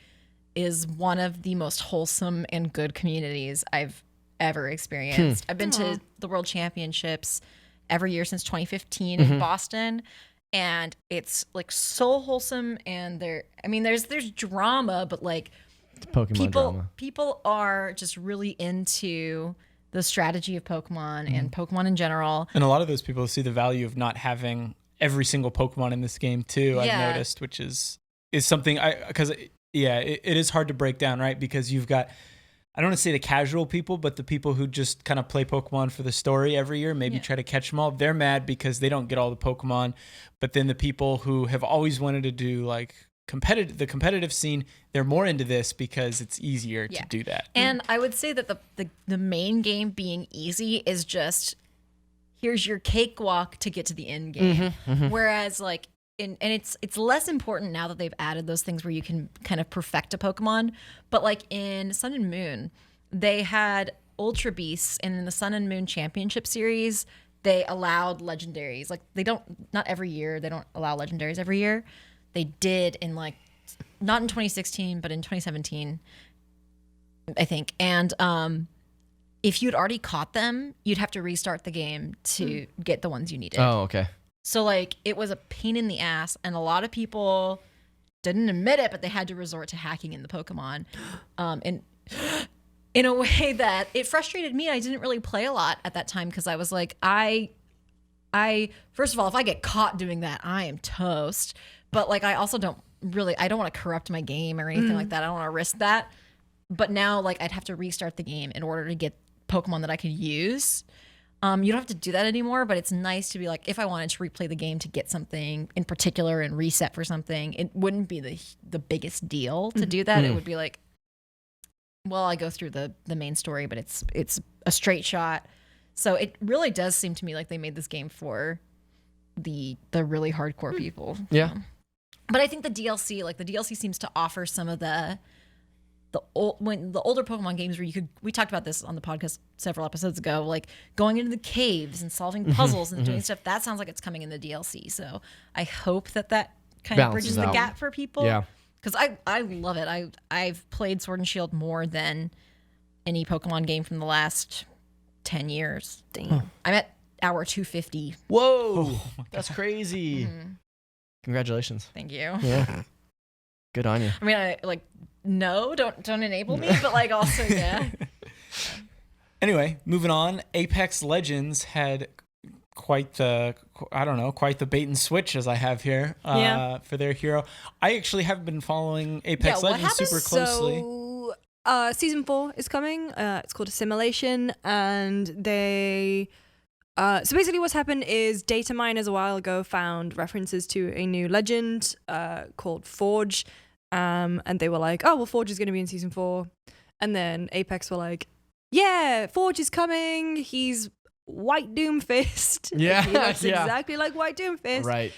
is one of the most wholesome and good communities I've ever experienced. I've been to the World Championships every year since 2015 in Boston. And it's like so wholesome, and there's drama, but like Pokemon drama. People are just really into the strategy of Pokemon and Pokemon in general. And a lot of those people see the value of not having every single Pokemon in this game too. I've noticed, which is something it is hard to break down, right? Because you've got, I don't want to say the casual people, but the people who just kind of play Pokemon for the story every year, maybe try to catch them all. They're mad because they don't get all the Pokemon. But then the people who have always wanted to do like the competitive scene, they're more into this because it's easier to do that. And I would say that the main game being easy is just here's your cakewalk to get to the end game. Whereas like it's less important now that they've added those things where you can kind of perfect a Pokemon. But like in Sun and Moon, they had Ultra Beasts, and in the Sun and Moon Championship Series, they allowed legendaries. Like not every year, they don't allow legendaries every year. They did in like, not in 2016, but in 2017, I think. And if you'd already caught them, you'd have to restart the game to get the ones you needed. Oh, okay. So like it was a pain in the ass, and a lot of people didn't admit it, but they had to resort to hacking in the Pokemon, and in a way that it frustrated me. I didn't really play a lot at that time because I was like, I first of all, if I get caught doing that, I am toast. But like I also don't want to corrupt my game or anything like that. I don't want to risk that. But now like I'd have to restart the game in order to get Pokemon that I could use. You don't have to do that anymore, but it's nice to be like, if I wanted to replay the game to get something in particular and reset for something, it wouldn't be the biggest deal to do that. It would be like, well, I go through the main story, but it's a straight shot. So it really does seem to me like they made this game for the really hardcore people. Yeah. But I think the DLC seems to offer some of the older Pokemon games where we talked about this on the podcast several episodes ago, like going into the caves and solving puzzles and doing stuff. That sounds like it's coming in the DLC. So I hope that kind of bridges the gap for people. Yeah. Because I love it. I've played Sword and Shield more than any Pokemon game from the last 10 years. Damn. I'm at hour 250. Whoa. That's crazy. Congratulations. Thank you. Yeah. Good on you. I mean, don't enable me, but like also, yeah. Anyway, moving on. Apex Legends had quite the bait and switch as I have here for their hero. I actually have been following Apex Legends super closely. So, season 4 is coming. It's called Assimilation, and they. So basically, what's happened is data miners a while ago found references to a new legend called Forge, and they were like, "Oh, well, Forge is going to be in season 4," and then Apex were like, "Yeah, Forge is coming. He's White Doomfist. Yeah, he looks exactly like White Doomfist, right?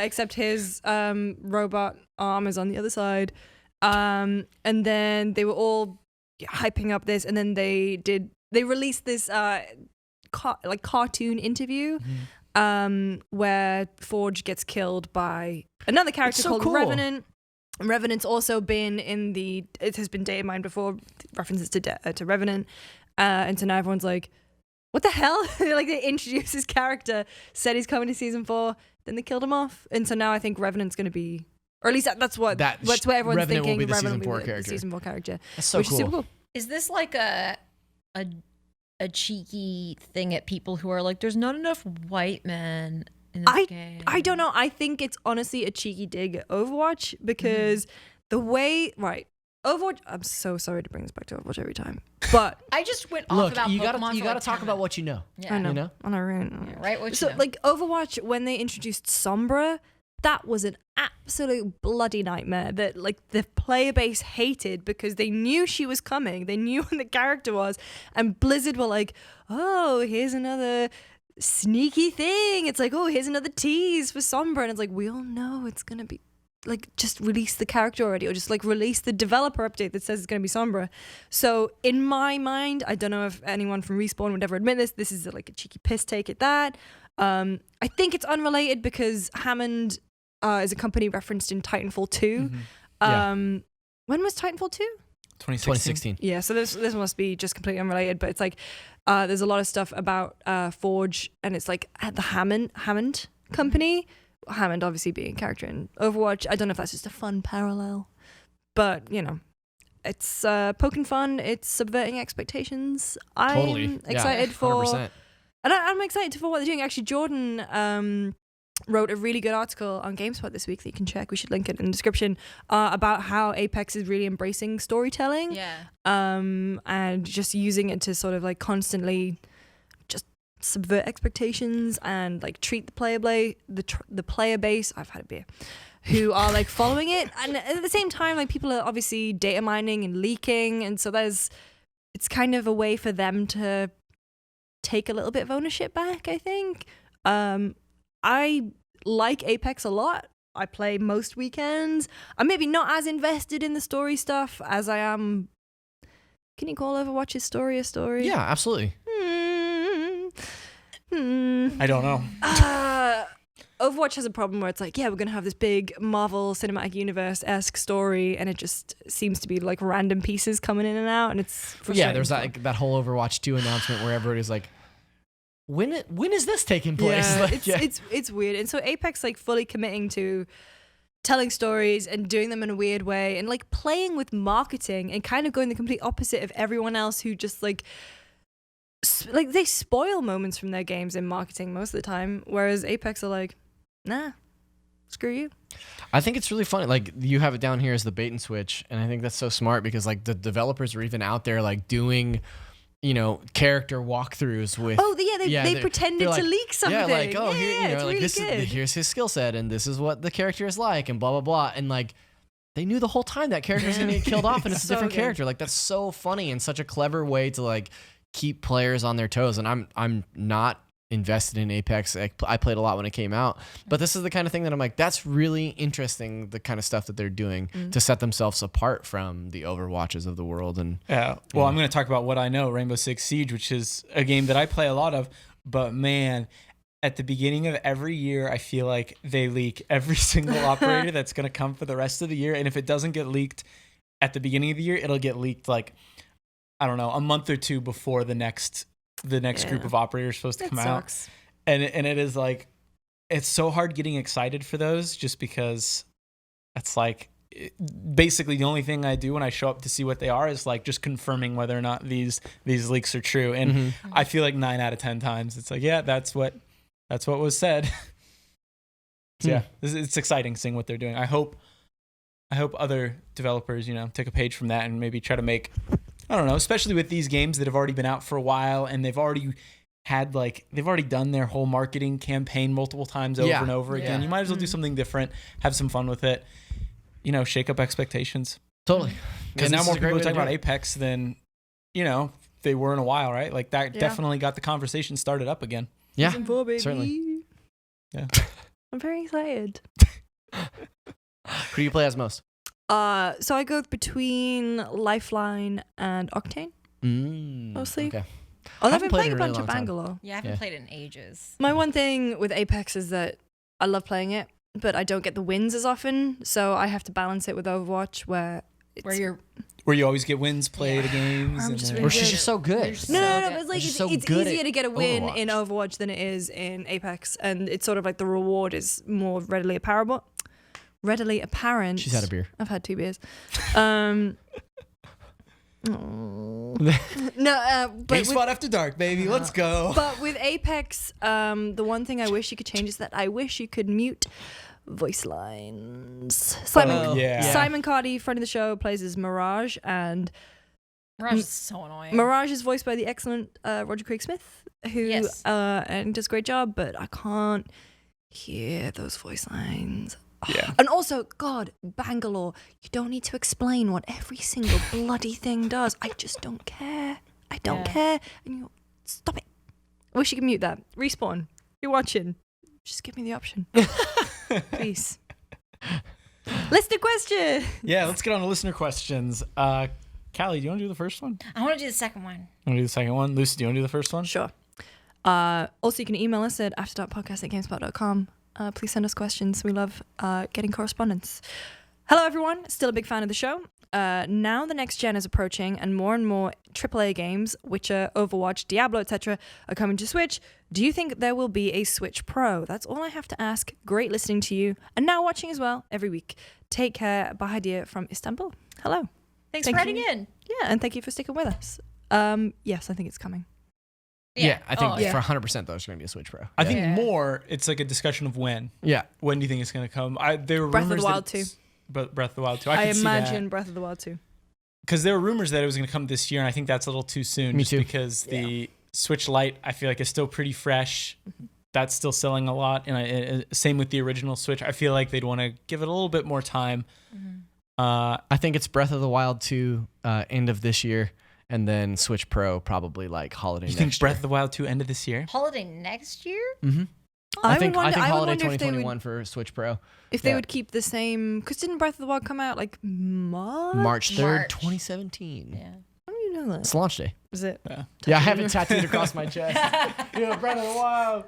Except his robot arm is on the other side." And then they were all hyping up this, and then they released this cartoon interview where Forge gets killed by another character called Revenant. And Revenant's also been it has been data mined before, references to Revenant, and so now everyone's like, what the hell? Like, they introduced his character, said he's coming to season 4, then they killed him off, and so now I think Revenant's going to be, or at least that's what everyone's Revenant thinking. Will be the Revenant season 4 character. That's so which cool. is super cool. Is this like a cheeky thing at people who are like, there's not enough white men in this game? I don't know. I think it's honestly a cheeky dig at Overwatch because the way, Overwatch, I'm so sorry to bring this back to Overwatch every time, but I just went off about you Pokemon. You gotta talk about what you know. Yeah. I know. You know? On our own. Yeah, right. What So, you know. like, Overwatch, when they introduced Sombra, that was an absolute bloody nightmare that, like, the player base hated because they knew she was coming. They knew when the character was. And Blizzard were like, oh, here's another sneaky thing. It's like, oh, here's another tease for Sombra. And it's like, we all know it's going to be, like, just release the character already, or just, like, release the developer update that says it's going to be Sombra. So in my mind, I don't know if anyone from Respawn would ever admit this. This is, like, a cheeky piss take at that. I think it's unrelated because Hammond is a company referenced in Titanfall 2. When was Titanfall 2? 2016. Yeah, so this must be just completely unrelated, but it's like there's a lot of stuff about Forge, and it's like at the Hammond company. Hammond obviously being a character in Overwatch. I don't know if that's just a fun parallel, but you know, it's poking fun. It's subverting expectations. I'm excited for, 100%. and I'm excited for what they're doing. Actually, Jordan wrote a really good article on GameSpot this week that you can check. We should link it in the description about how Apex is really embracing storytelling. Yeah. And just using it to sort of like constantly just subvert expectations and like treat the player base. I've had a beer. Who are like following it, and at the same time, like people are obviously data mining and leaking, and so it's kind of a way for them to take a little bit of ownership back. I think. I like Apex a lot. I play most weekends. I'm maybe not as invested in the story stuff as I am. Can you call Overwatch's story a story? Yeah, absolutely. I don't know. Overwatch has a problem where it's like, yeah, we're going to have this big Marvel Cinematic Universe-esque story, and it just seems to be like random pieces coming in and out, and it's frustrating. Yeah, there's that whole Overwatch 2 announcement where everybody's like, when is this taking place? Yeah, like, it's weird. And so Apex like fully committing to telling stories and doing them in a weird way and like playing with marketing and kind of going the complete opposite of everyone else who just like they spoil moments from their games in marketing most of the time, whereas Apex are like, nah, screw you. I think it's really funny. Like, you have it down here as the bait and switch, and I think that's so smart because like the developers are even out there like doing, you know, character walkthroughs with. Oh, yeah, they pretended like, to leak something. Yeah, like, oh, here, you know, it's like really good. here's his skill set, and this is what the character is like, and blah blah blah, and like they knew the whole time that character's gonna get killed off, and it's a So different good. character. Like, that's so funny and such a clever way to like keep players on their toes. And I'm not invested in Apex. I played a lot when it came out, but this is the kind of thing that I'm like, that's really interesting. The kind of stuff that they're doing to set themselves apart from the Overwatches of the world. And yeah. Well, I'm going to talk about what I know, Rainbow Six Siege, which is a game that I play a lot of. But man, at the beginning of every year, I feel like they leak every single operator that's going to come for the rest of the year. And if it doesn't get leaked at the beginning of the year, it'll get leaked like, I don't know, a month or two before the next group of operators supposed to come out. And it is like, it's so hard getting excited for those just because it's like, basically the only thing I do when I show up to see what they are is like just confirming whether or not these leaks are true. And I feel like 9 out of 10 times it's like, yeah, that's what was said. So yeah, it's exciting seeing what they're doing. I hope other developers, take a page from that and maybe try to make, I don't know, especially with these games that have already been out for a while and they've already done their whole marketing campaign multiple times over and over again. You might as well do something different, have some fun with it, shake up expectations. Totally. Because now more people are talking about Apex than, they were in a while, right? Like that definitely got the conversation started up again. Yeah, Season 4, baby. certainly. Yeah. I'm very excited. Who do you play as most? So I go between Lifeline and Octane, mostly. Okay. Although I've been played playing in a a really bunch of long time. Bangalore. Yeah, I haven't played it in ages. My one thing with Apex is that I love playing it, but I don't get the wins as often, so I have to balance it with Overwatch, where you always get wins, play the games. I'm just and really Or she's just so good. No, but it's like She's so it's good easier at to get a win Overwatch. in Overwatch than it is in Apex, and it's sort of like the reward is more readily apparent. She's had a beer. I've had 2 beers. No, but GameSpot After Dark, baby. Let's go. But with Apex, the one thing I wish you could change is that I wish you could mute voice lines. Simon Cardy, friend of the show, plays as Mirage, and Mirage is so annoying. Mirage is voiced by the excellent Roger Craig Smith, who and does a great job, but I can't hear those voice lines. Yeah. And also, God, Bangalore, you don't need to explain what every single bloody thing does. I just don't care. I don't care. And you stop it. I wish you could mute that. Respawn. You're watching. Just give me the option. Please. Listener question. Yeah, let's get on to listener questions. Callie, do you want to do the first one? I want to do the second one. You want to do the second one? Lucy, do you want to do the first one? Sure. Also, you can email us at afterdarkpodcast@gamespot.com. Please send us questions. We love getting correspondence. Hello, everyone. Still a big fan of the show. Now the next gen is approaching and more AAA games, Witcher, Overwatch, Diablo, etc. are coming to Switch. Do you think there will be a Switch Pro? That's all I have to ask. Great listening to you and now watching as well every week. Take care. Bahadir from Istanbul. Hello. Thanks Thank for writing you. in. Yeah, and thank you for sticking with us. Yes, I think it's coming. Yeah, I think yeah. for 100% though, it's going to be a Switch Pro. I think more, it's like a discussion of when. Yeah. When do you think it's going to come? There were Breath of rumors the Wild that 2. But Breath of the Wild 2. I could see imagine that. Breath of the Wild 2. Because there were rumors that it was going to come this year, and I think that's a little too soon. Me just too. Because the Switch Lite, I feel like, is still pretty fresh. That's still selling a lot. And same with the original Switch. I feel like they'd want to give it a little bit more time. I think it's Breath of the Wild 2 end of this year, and then Switch Pro probably like holiday You next think Breath year. of the Wild 2 end of this year? Holiday next year? Mm-hmm. I think would holiday wonder if they 2021 for Switch Pro. If they would keep the same, because didn't Breath of the Wild come out like March? March 3rd, March. 2017. Yeah. How do you know that? It's launch day. Is it? Yeah, I have it tattooed across my chest. Yeah, Breath of the Wild.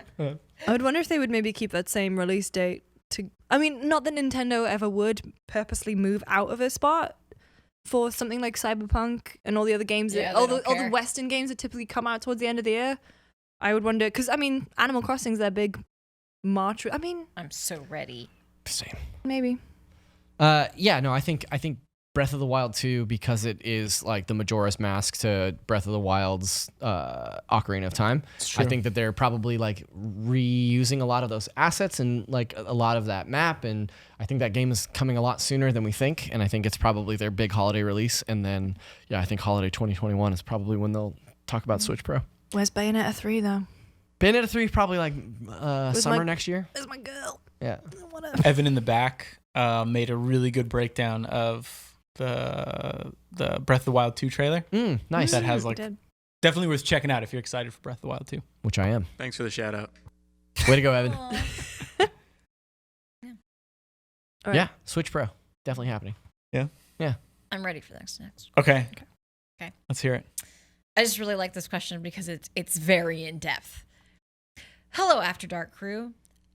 I would wonder if they would maybe keep that same release date. I mean, not that Nintendo ever would purposely move out of a spot for something like Cyberpunk and all the other games. Yeah, all they the don't care. Western games that typically come out towards the end of the year. I would wonder, because I mean, Animal Crossing's their big March. I mean, I'm so ready. Same. maybe. Yeah, no, I think Breath of the Wild 2, because it is like the Majora's Mask to Breath of the Wild's Ocarina of Time. I think that they're probably like reusing a lot of those assets and like a lot of that map, and I think that game is coming a lot sooner than we think, and I think it's probably their big holiday release, and then I think holiday 2021 is probably when they'll talk about Switch Pro. Where's Bayonetta 3 though? Bayonetta 3 probably like summer next year. Where's my girl? Yeah. Evan in the back made a really good breakdown of the Breath of the Wild 2 trailer. Nice. That has We like did. definitely worth checking out if you're excited for Breath of the Wild 2. Which I am. Thanks for the shout out. Way to go, Evan. All right. Yeah, Switch Pro. Definitely happening. I'm ready for the next. Okay. Okay. Let's hear it. I just really like this question because it's very in depth. Hello, After Dark crew.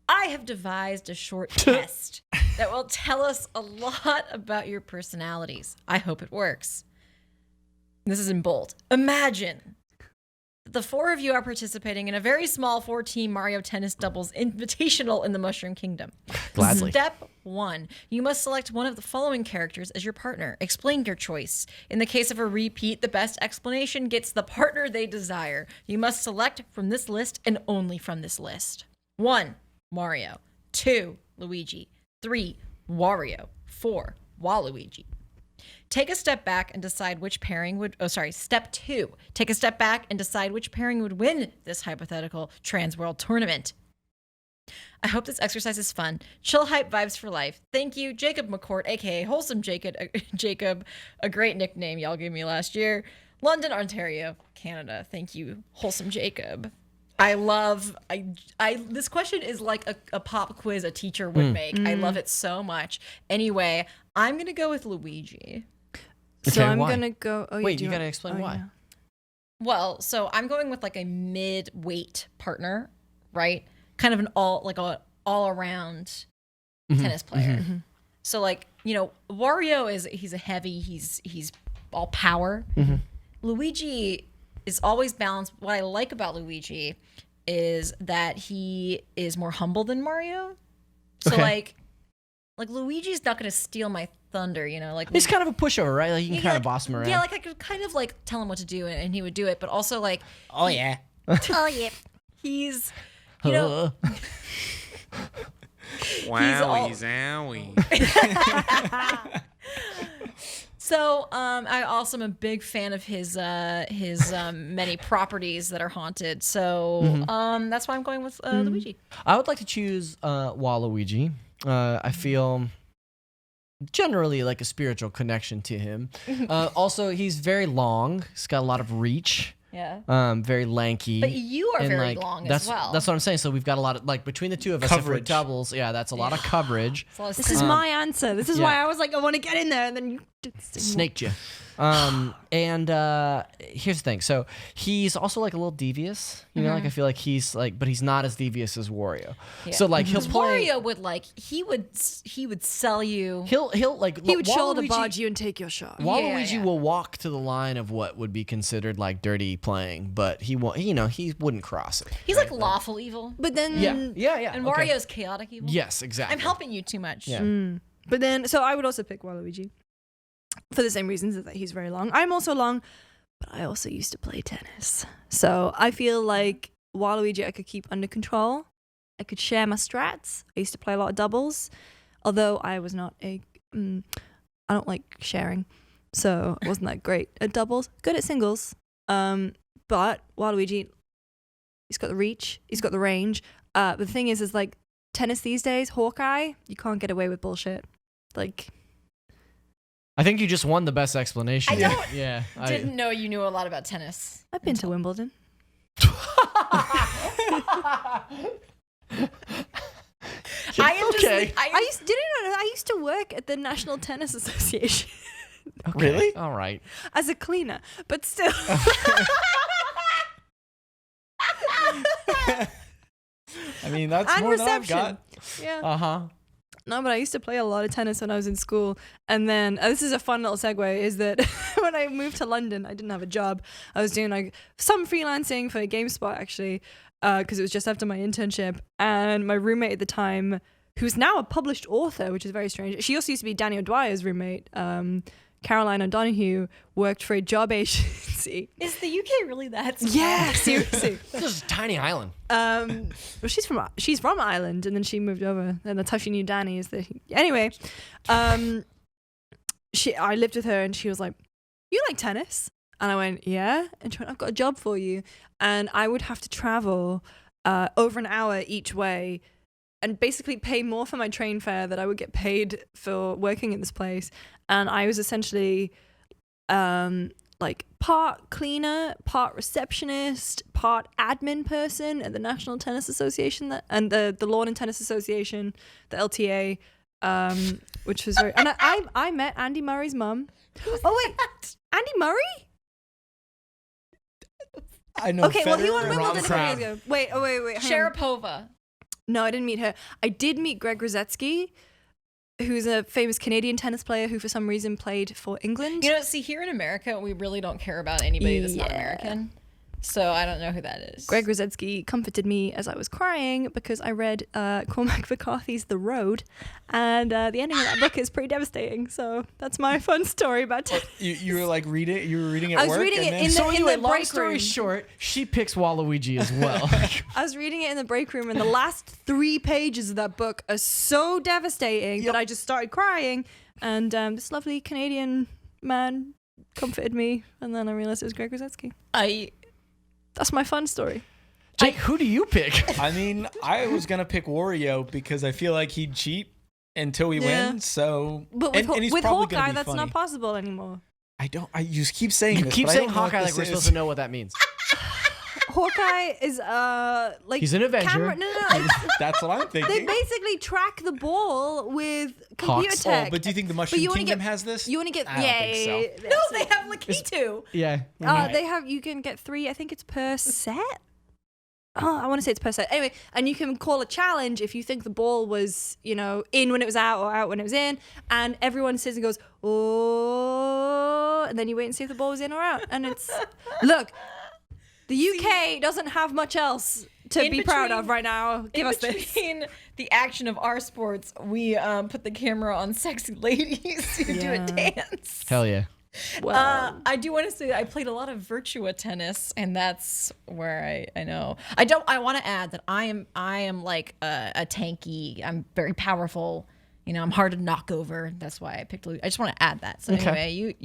I have devised a short test that will tell us a lot about your personalities. I hope it works. This is in bold. Imagine that the four of you are participating in a very small 4-team Mario Tennis Doubles Invitational in the Mushroom Kingdom. Gladly. Step 1. You must select one of the following characters as your partner. Explain your choice. In the case of a repeat, the best explanation gets the partner they desire. You must select from this list and only from this list. 1. Mario. 2. Luigi. 3. Wario. 4. Waluigi. Take a step back and decide which pairing would... Step 2. Take a step back and decide which pairing would win this hypothetical Transworld tournament. I hope this exercise is fun. Chill hype vibes for life. Thank you, Jacob McCourt, a.k.a. Wholesome Jacob, a great nickname y'all gave me last year. London, Ontario, Canada. Thank you, Wholesome Jacob. This question is like a pop quiz a teacher would make. I love it so much. Anyway, I'm going to go with Luigi. So Okay, I'm why? gonna go. Oh, Wait, do you want- gotta explain oh, why. yeah. Well, so I'm going with like a mid-weight partner, right? Kind of an all-around tennis player. So like, Wario he's a heavy, he's all power. Luigi is always balanced. What I like about Luigi is that he is more humble than Mario. So Okay. like Luigi's not going to steal my thunder, like He's kind of a pushover, right? Like you can Yeah, kind like- of boss him around. Yeah, like I could kind of like tell him what to do and he would do it, but also like Oh, yeah. oh yeah, he's Uh, Wowie, zowie. so I also am a big fan of his many properties that are haunted. So that's why I'm going with Luigi. I would like to choose Waluigi. I feel generally like a spiritual connection to him. Also, he's very long. He's got a lot of reach. Yeah. Very lanky. But you are and, very like, long that's, as well. That's what I'm saying. So we've got a lot of between the two of us, if we're Coverage. doubles. Yeah, that's a lot of coverage. It's a lot of This is my answer. This is yeah. why I was like, I want to get in there, and then you Snaked you. And here's the thing. So he's also like a little devious. Like I feel like he's like, but he's not as devious as Wario. Yeah. So like he'll play. Wario would he would sell you. He'll like He would shoulder Waluigi- barge you and take your shot. Waluigi Yeah. will walk to the line of what would be considered like dirty playing, but he won't. He wouldn't cross it. He's like lawful evil. But then, Yeah. And okay. Wario's chaotic evil. Yes, exactly. I'm helping you too much. Yeah. But then, so I would also pick Waluigi for the same reasons that he's very long. I'm also long, but I also used to play tennis. So I feel like Waluigi I could keep under control. I could share my strats. I used to play a lot of doubles, although I was not I don't like sharing, so I wasn't that great at doubles. Good at singles. But Waluigi, he's got the reach, he's got the range. But the thing is like tennis these days, Hawkeye, you can't get away with bullshit. Like, I think you just won the best explanation. I don't- Yeah. Didn't know you knew a lot about tennis. I've been to Wimbledon. I am just Okay. I used to work at the National Tennis Association Okay. Really? All right. as a cleaner, but still. I mean, that's And more than I've reception. got. Yeah. Uh-huh. No, but I used to play a lot of tennis when I was in school. And then this is a fun little segue is that when I moved to London, I didn't have a job. I was doing like some freelancing for GameSpot actually, because it was just after my internship. And my roommate at the time, who's now a published author, which is very strange. She also used to be Danny O'Dwyer's roommate. Caroline O'Donoghue worked for a job agency. Is the UK really that small? Yeah, seriously. This is a tiny island. Well, she's from Ireland, and then she moved over, and that's how she knew Danny. Anyway, I lived with her, and she was like, "You like tennis?" And I went, "Yeah." And she went, "I've got a job for you," and I would have to travel over an hour each way, and basically pay more for my train fare that I would get paid for working in this place. And I was essentially like part cleaner, part receptionist, part admin person at the National Tennis Association and the Lawn and Tennis Association, the LTA, which was very. And I met Andy Murray's mum. Oh wait, Andy Murray? I know. Okay, well he Federer won and Wimbledon a couple Crab. years ago. Wait. hang on. Sharapova. No, I didn't meet her. I did meet Greg Rosetsky, who's a famous Canadian tennis player who for some reason played for England. You know, see, here in America, we really don't care about anybody that's not Yeah. American. So I don't know who that is. Greg Rosetsky comforted me as I was crying because I read Cormac McCarthy's The Road, and the ending of that book is pretty devastating. So that's my fun story about tennis. You were like reading. You were reading at I was work. reading and it then- in So the anyway, long break story room. short, she picks Waluigi as well. I was reading it in the break room, and the last 3 pages of that book are so devastating that I just started crying. And this lovely Canadian man comforted me, and then I realized it was Greg Rosetsky. That's my fun story. Jake, who do you pick? I mean, I was gonna pick Wario because I feel like he'd cheat until we Yeah. win. So, But with, and he's with probably gonna Hawkeye, be that's funny. not possible anymore. I don't. You keep saying You this, keep but I saying don't know what Hawkeye like this we're is. supposed to know what that means. Hawkeye is like He's an Avenger. No, it's, That's what I'm they thinking. basically track the ball with computer Hawks. tech. Oh, but do you think the Mushroom you wanna Kingdom get- has this? You want to get I don't think so. yeah. No, they have Lakitu. Yeah. They have. You can get 3. I think it's per set. Oh, I want to say it's per set. Anyway, and you can call a challenge if you think the ball was, in when it was out or out when it was in, and everyone sits and goes, oh, and then you wait and see if the ball was in or out. And it's look, the UK doesn't have much else to In be proud between- of right now. Give us this. Between the action of our sports, we put the camera on sexy ladies who do a Yeah. dance. Hell yeah. Well, I do want to say I played a lot of Virtua tennis, and that's where I know. I want to add that I am like a tanky. I'm very powerful. I'm hard to knock over. That's why I picked. I just want to add that. So anyway,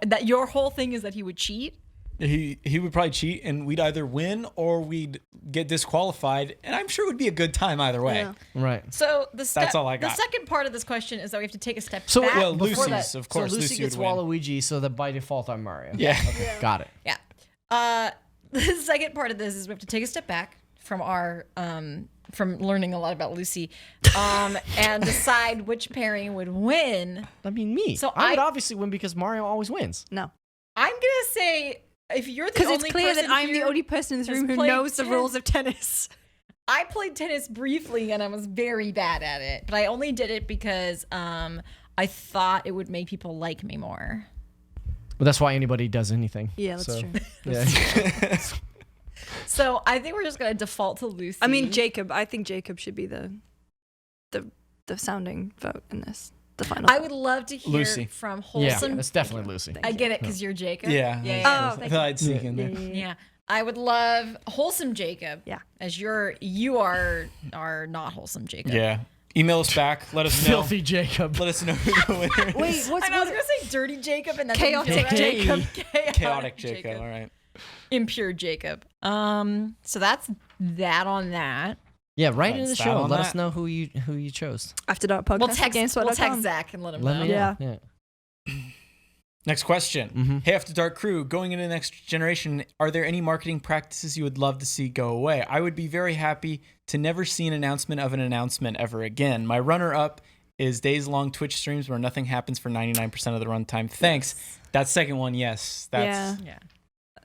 that your whole thing is that he would cheat. He would probably cheat, and we'd either win or we'd get disqualified, and I'm sure it would be a good time either way. Yeah. Right. So That's all I got. The second part of this question is that we have to take a step So back. well, before Lucy's, that, of course, So Lucy Lucy gets would win. Waluigi, so that by default I'm Mario. Yeah. Okay, got it. Yeah. The second part of this is we have to take a step back from our from learning a lot about Lucy, and decide which pairing would win. I mean, me. So I would I- obviously win because Mario always wins. no. I'm gonna say if you're the Because only it's clear that person I'm the here only person in this has room who played knows the tennis. rules of tennis. I played tennis briefly and I was very bad at it, but I only did it because I thought it would make people like me more. But that's why anybody does anything. Yeah, that's So, true. Yeah. So I think we're just gonna default to Lucy. I mean, Jacob. I think Jacob should be the sounding vote in this. The final. I would love to hear Lucy. from yeah, wholesome. that's definitely Lucy. I get it because you're Jacob. Yeah. Yeah. Oh, I thank thought I'd sneak in there. Yeah. I would love wholesome Jacob. Yeah. As you are not wholesome Jacob. Yeah. Email us back. Let us know. Filthy Jacob. Let us know who the winner is. Wait, what's And I was gonna say dirty Jacob and that Chaotic didn't feel right. Jacob. Chaotic Jacob. All right. Impure Jacob. So that's that on that. Yeah, right into the That's that show. on Let that. us know who you chose. After Dark podcast? We'll text Zach and let him Let know. me know. Yeah. Yeah. Next question. Mhm. Hey, After Dark crew, going into the next generation, are there any marketing practices you would love to see go away? I would be very happy to never see an announcement of an announcement ever again. My runner-up is days-long Twitch streams where nothing happens for 99% of the runtime. Thanks. That second one, yes. That's. Yeah.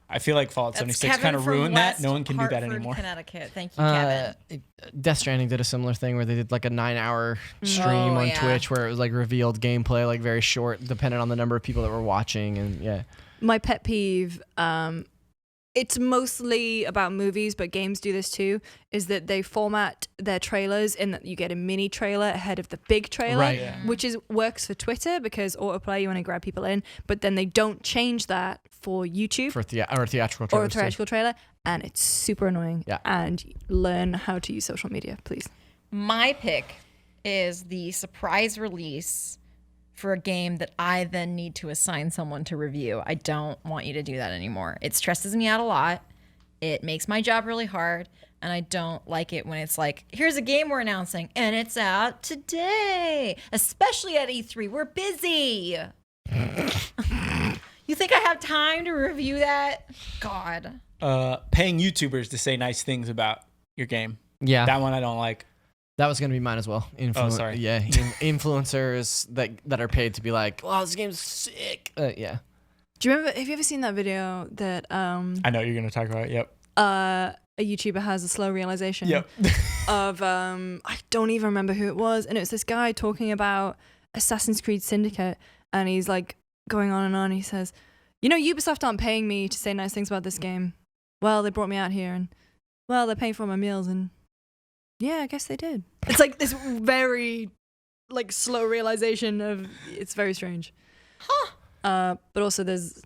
I feel like Fallout That's 76 Kevin kind of from ruined that. West No one can do that Hartford, anymore. Connecticut. Thank you, Kevin. Death Stranding did a similar thing where they did like a 9-hour stream Oh, on yeah. Twitch where it was like revealed gameplay, like very short, depending on the number of people that were watching. And yeah. My pet peeve, it's mostly about movies, but games do this too, is that they format their trailers in that you get a mini trailer ahead of the big trailer, Right. Yeah. which works for Twitter because autoplay, you want to grab people in, but then they don't change that for YouTube For theatrical or a trailers. too. theatrical trailer, and it's super annoying. Yeah. And learn how to use social media, please. My pick is the surprise release for a game that I then need to assign someone to review. I don't want you to do that anymore. It stresses me out a lot. It makes my job really hard. And I don't like it when it's like, here's a game we're announcing and it's out today. Especially at E3. We're busy. You You think I have time to review that? God. Paying YouTubers to say nice things about your game. Yeah. That one I don't like. That was gonna be mine as well. Sorry. Yeah, influencers that are paid to be like, "Wow, this game's sick." Yeah. Do you remember? Have you ever seen that video that I know you're gonna talk about it. Yep. a YouTuber has a slow realization Yep. of I don't even remember who it was, and it was this guy talking about Assassin's Creed Syndicate, and he's like going on and on. He says, "You know, Ubisoft aren't paying me to say nice things about this game. Well, they brought me out here, and well, they're paying for my meals, and yeah, I guess they did." It's like this very like slow realization of it's very strange. But also there's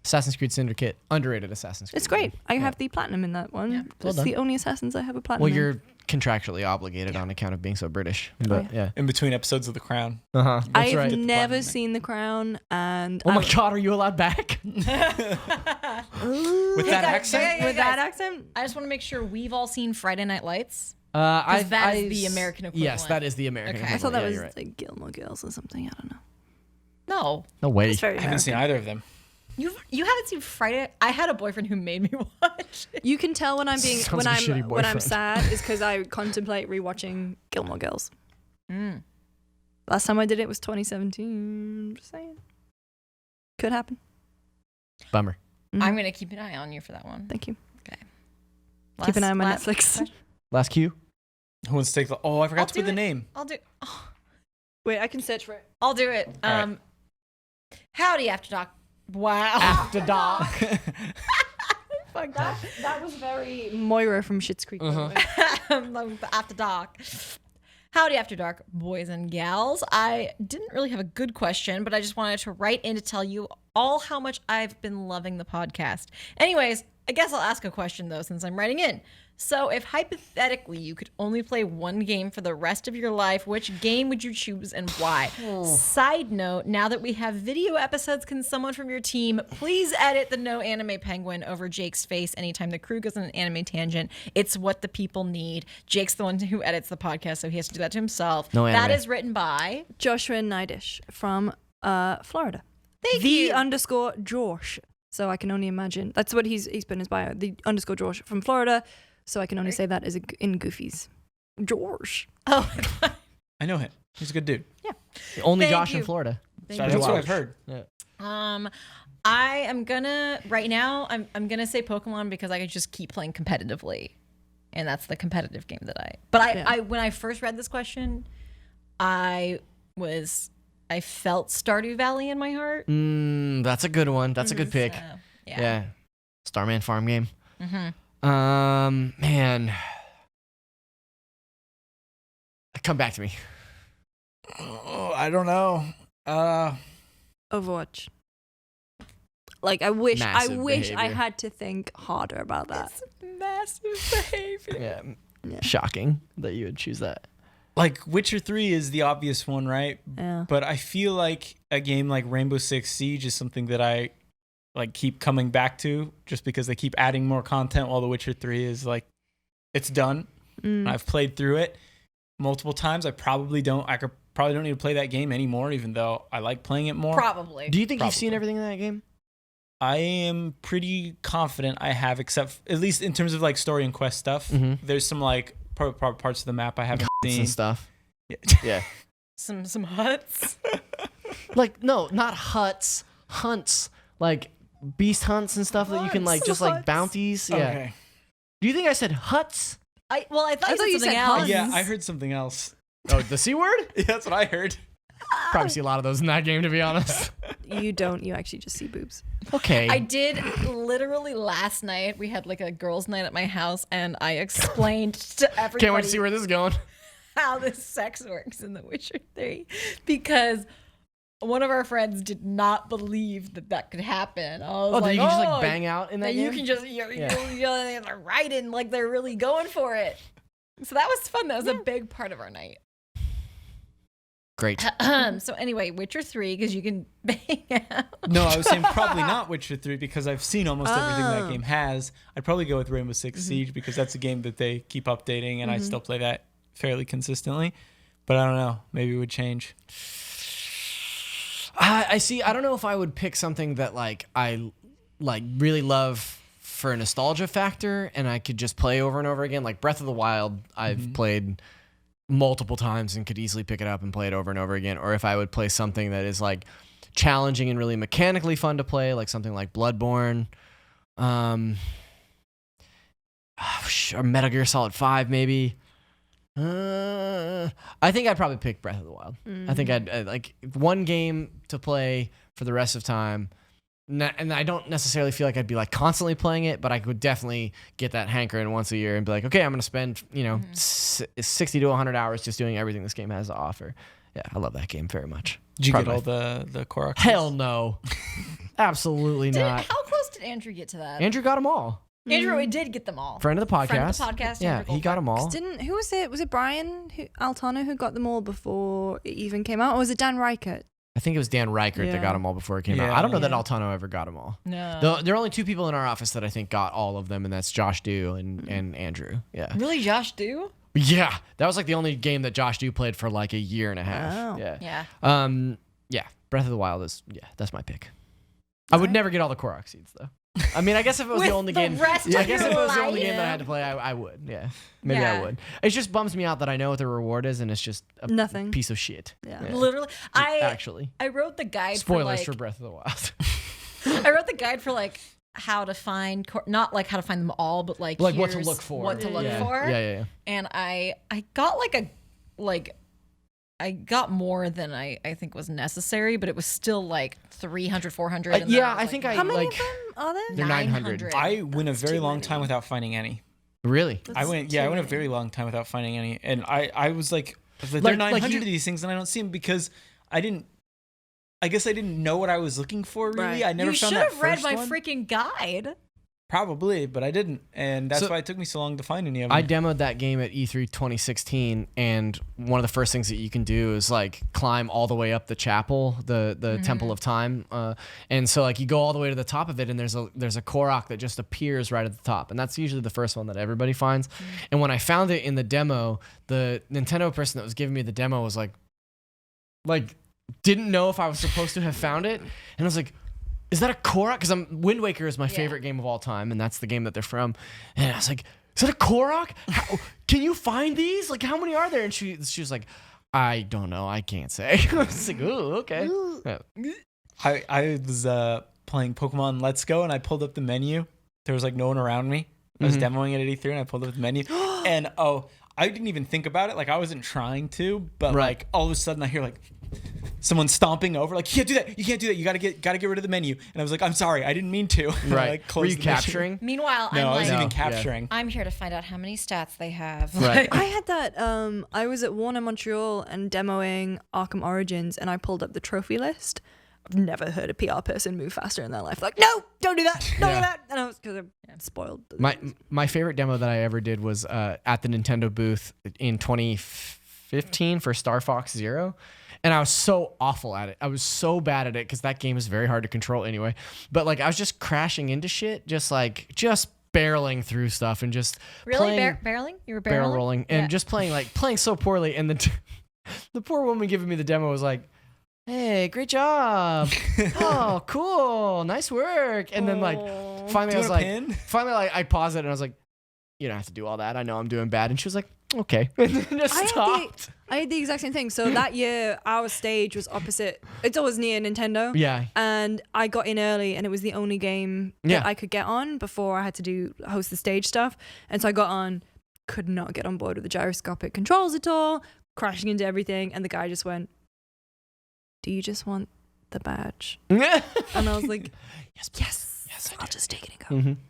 Assassin's Creed Syndicate, underrated Assassin's Creed. it's great. I Yeah. have the platinum in that one. Yeah. Well It's done. the only Assassins I have a platinum. Well, in. you're contractually obligated on account of being so British. But yeah. In between episodes of The Crown. Uh-huh. That's I've right. Get the never platinum. seen The Crown, and Oh my God, are you allowed back? With Hey, that guys, accent? hey, with guys. that accent. I just want to make sure we've all seen Friday Night Lights. That that is the American Yes, equivalent. that is the American Okay. I equivalent. thought that Yeah, was you're right. like Gilmore Girls or something. I don't know. No. No way. It's very I haven't seen American. either of them. You haven't seen Friday? I had a boyfriend who made me watch it. You can tell when I'm being Sounds like a shitty when I'm boyfriend. sad is because I contemplate rewatching Gilmore Girls. Last time I did it was 2017. Just saying, could happen. Bummer. I'm going to keep an eye on you for that one. Thank you. Last- Keep an eye on my last Netflix. question. Last cue. Who wants to take the... Oh, I forgot I'll to put do the it. name. I'll do. Oh, Wait, I can search for it. I'll do it. All right. Howdy, After Doc. Wow. After dark. Fuck that. That was very Moira from Schitt's Creek. by the way. After Dark. Howdy, After Dark, boys and gals. I didn't really have a good question, but I just wanted to write in to tell you all how much I've been loving the podcast. Anyways, I guess I'll ask a question, though, since I'm writing in. So, if hypothetically you could only play one game for the rest of your life, which game would you choose and why? Side note, now that we have video episodes, can someone from your team please edit the no anime penguin over Jake's face anytime the crew goes on an anime tangent? It's what the people need. Jake's the one who edits the podcast, so he has to do that to himself. No That anime. is written by... Joshua Nidish from Florida. Thank the you. underscore Josh. So I can only imagine. That's what he's put in his bio. The underscore Josh from Florida. So I can only say that as in Goofies. Josh. Oh, my God. I know him. He's a good dude. Only Thank Josh you. in Florida. Thank That's you. what I've heard. I am gonna right now. I'm gonna say Pokemon because I could just keep playing competitively, and that's the competitive game that I. But I when I first read this question, I felt Stardew Valley in my heart. That's a good one. That's a good pick. So, Yeah. Starman farm game. Man. Come back to me. Oh, I don't know. Overwatch. Like I wish Massive I behavior. had to think harder about that. Massive behavior. Yeah. Shocking that you would choose that. Like Witcher 3 is the obvious one, right? Yeah. But I feel like a game like Rainbow Six Siege is something that I like keep coming back to just because they keep adding more content while The Witcher 3 is like it's done. I've played through it multiple times. I probably don't need to play that game anymore, even though I like playing it more. Probably. Do you think you've seen Probably. everything in that game? I am pretty confident I have, except at least in terms of like story and quest stuff. There's some like parts of the map I haven't seen. And stuff. Yeah. Yeah. Some huts. Like, no, not huts. Hunts. Like beast hunts and stuff that you can like just like Huts. bounties. Yeah. Okay. Do you think I said huts? I thought you you said something said else. huns. Yeah, I heard something else. Oh, the C word? Yeah, that's what I heard. Probably see a lot of those in that game, to be honest. You don't. You actually just see boobs. Okay. I did literally last night. We had like a girls' night at my house, and I explained to everybody Can't wait to see where this is going. how this sex works in The Witcher 3 because one of our friends did not believe that could happen. I was Oh, like, did you just like bang out in that that game? you can just you're right in like they're really going for it. So that was fun. That was a big part of our night. Great. So anyway, Witcher 3 because you can bang out. No, I was saying probably not Witcher 3 because I've seen almost everything that Oh. game has. I'd probably go with Rainbow Six Siege because that's a game that they keep updating and I still play that fairly consistently. But I don't know. Maybe it would change. I see. I don't know if I would pick something that like I like really love for a nostalgia factor, and I could just play over and over again. Like Breath of the Wild, I've played multiple times and could easily pick it up and play it over and over again. Or if I would play something that is like challenging and really mechanically fun to play, like something like Bloodborne, or Metal Gear Solid 5 maybe. I think I'd probably pick Breath of the Wild. I think I'd like one game to play for the rest of time. And I don't necessarily feel like I'd be like constantly playing it, but I could definitely get that hankering once a year and be like, okay, I'm going to spend, 60 to 100 hours just doing everything this game has to offer. Yeah, I love that game very much. Did you get all the Korok? Hell no. Absolutely not. How close did Andrew get to that? Andrew got them all. Andrew did get them all. Friend of the podcast. Friend of the podcast. Yeah, Andrew he got them all. Who was it? Was it Brian Altano who got them all before it even came out? Or was it Dan Reichert? I think it was Dan Reichert that got them all before it came out. I don't know that Altano ever got them all. No. There are only two people in our office that I think got all of them, and that's Josh Dew and Andrew. Yeah. Really, Josh Dew? Yeah. That was like the only game that Josh Dew played for like a year and a half. Wow. Yeah. Yeah. Breath of the Wild is, that's my pick. I would never get all the Korok seeds, though. I mean, I guess if it was the only game, I guess if it was the only game that I had to play, I would. Yeah, maybe I would. It just bums me out that I know what the reward is, and it's just a Nothing. piece of shit. Yeah. Literally, I wrote the guide. Spoilers for for Breath of the Wild. I wrote the guide for like how to find, not like how to find them all, but like what to look for. What to look for. Yeah. And I got I got more than I think was necessary, but it was still like 300, 400. And I think how many of them are there? They're 900. I went a very long time without finding any. Really? I went a very long time without finding any, and I was like there are 900 of these things, and I don't see them because I guess I didn't know what I was looking for. Really, Right. I never you found should that have read first my one. freaking guide. Probably, but I didn't, and that's So- why it took me so long to find any of them. I demoed that game at E3 2016, and one of the first things that you can do is like climb all the way up the chapel, the Temple of Time, and so like you go all the way to the top of it, and there's a Korok that just appears right at the top, and that's usually the first one that everybody finds. And when I found it in the demo, the Nintendo person that was giving me the demo was like didn't know if I was supposed to have found it, and I was like, is that a Korok? Because Wind Waker is my favorite game of all time, and that's the game that they're from. And I was like, is that a Korok? Can you find these? Like, how many are there? And she was like, I don't know. I can't say. I was like, ooh, okay. Yeah. I was playing Pokemon Let's Go, and I pulled up the menu. There was like no one around me. I was demoing it at E3, and I pulled up the menu, and I didn't even think about it. Like, I wasn't trying to, but like all of a sudden I hear like someone stomping over, like, you can't do that. You can't do that. You gotta get rid of the menu. And I was like, I'm sorry, I didn't mean to. Right. Like, Were you the menu. capturing? Meanwhile, No, I I'm wasn't like, even capturing. I'm here to find out how many stats they have. Right. I had that. I was at Warner Montreal and demoing Arkham Origins, and I pulled up the trophy list. I've never heard a PR person move faster in their life. Like, no, don't do that, don't do that. And I was because I'm spoiled. My favorite demo that I ever did was at the Nintendo booth in 2015 for Star Fox Zero. And I was so awful at it. I was so bad at it because that game is very hard to control anyway. But like I was just crashing into shit, just barreling through stuff and just Really? playing, Barreling? You were barrel barreling? rolling and just playing so poorly. And the poor woman giving me the demo was like, hey, great job. Oh, cool. Nice work. And then like finally Do I was you like, want a pin? finally like I paused it and I was like, you don't have to do all that. I know I'm doing bad. And she was like, okay. And then just stopped. I had the exact same thing. So that year, our stage was opposite. It's always near Nintendo. Yeah. And I got in early, and it was the only game Yeah. that I could get on before I had to host the stage stuff. And so I got on, could not get on board with the gyroscopic controls at all, crashing into everything. And the guy just went, do you just want the badge? And I was like, yes, I'll just take it and go. Mm-hmm.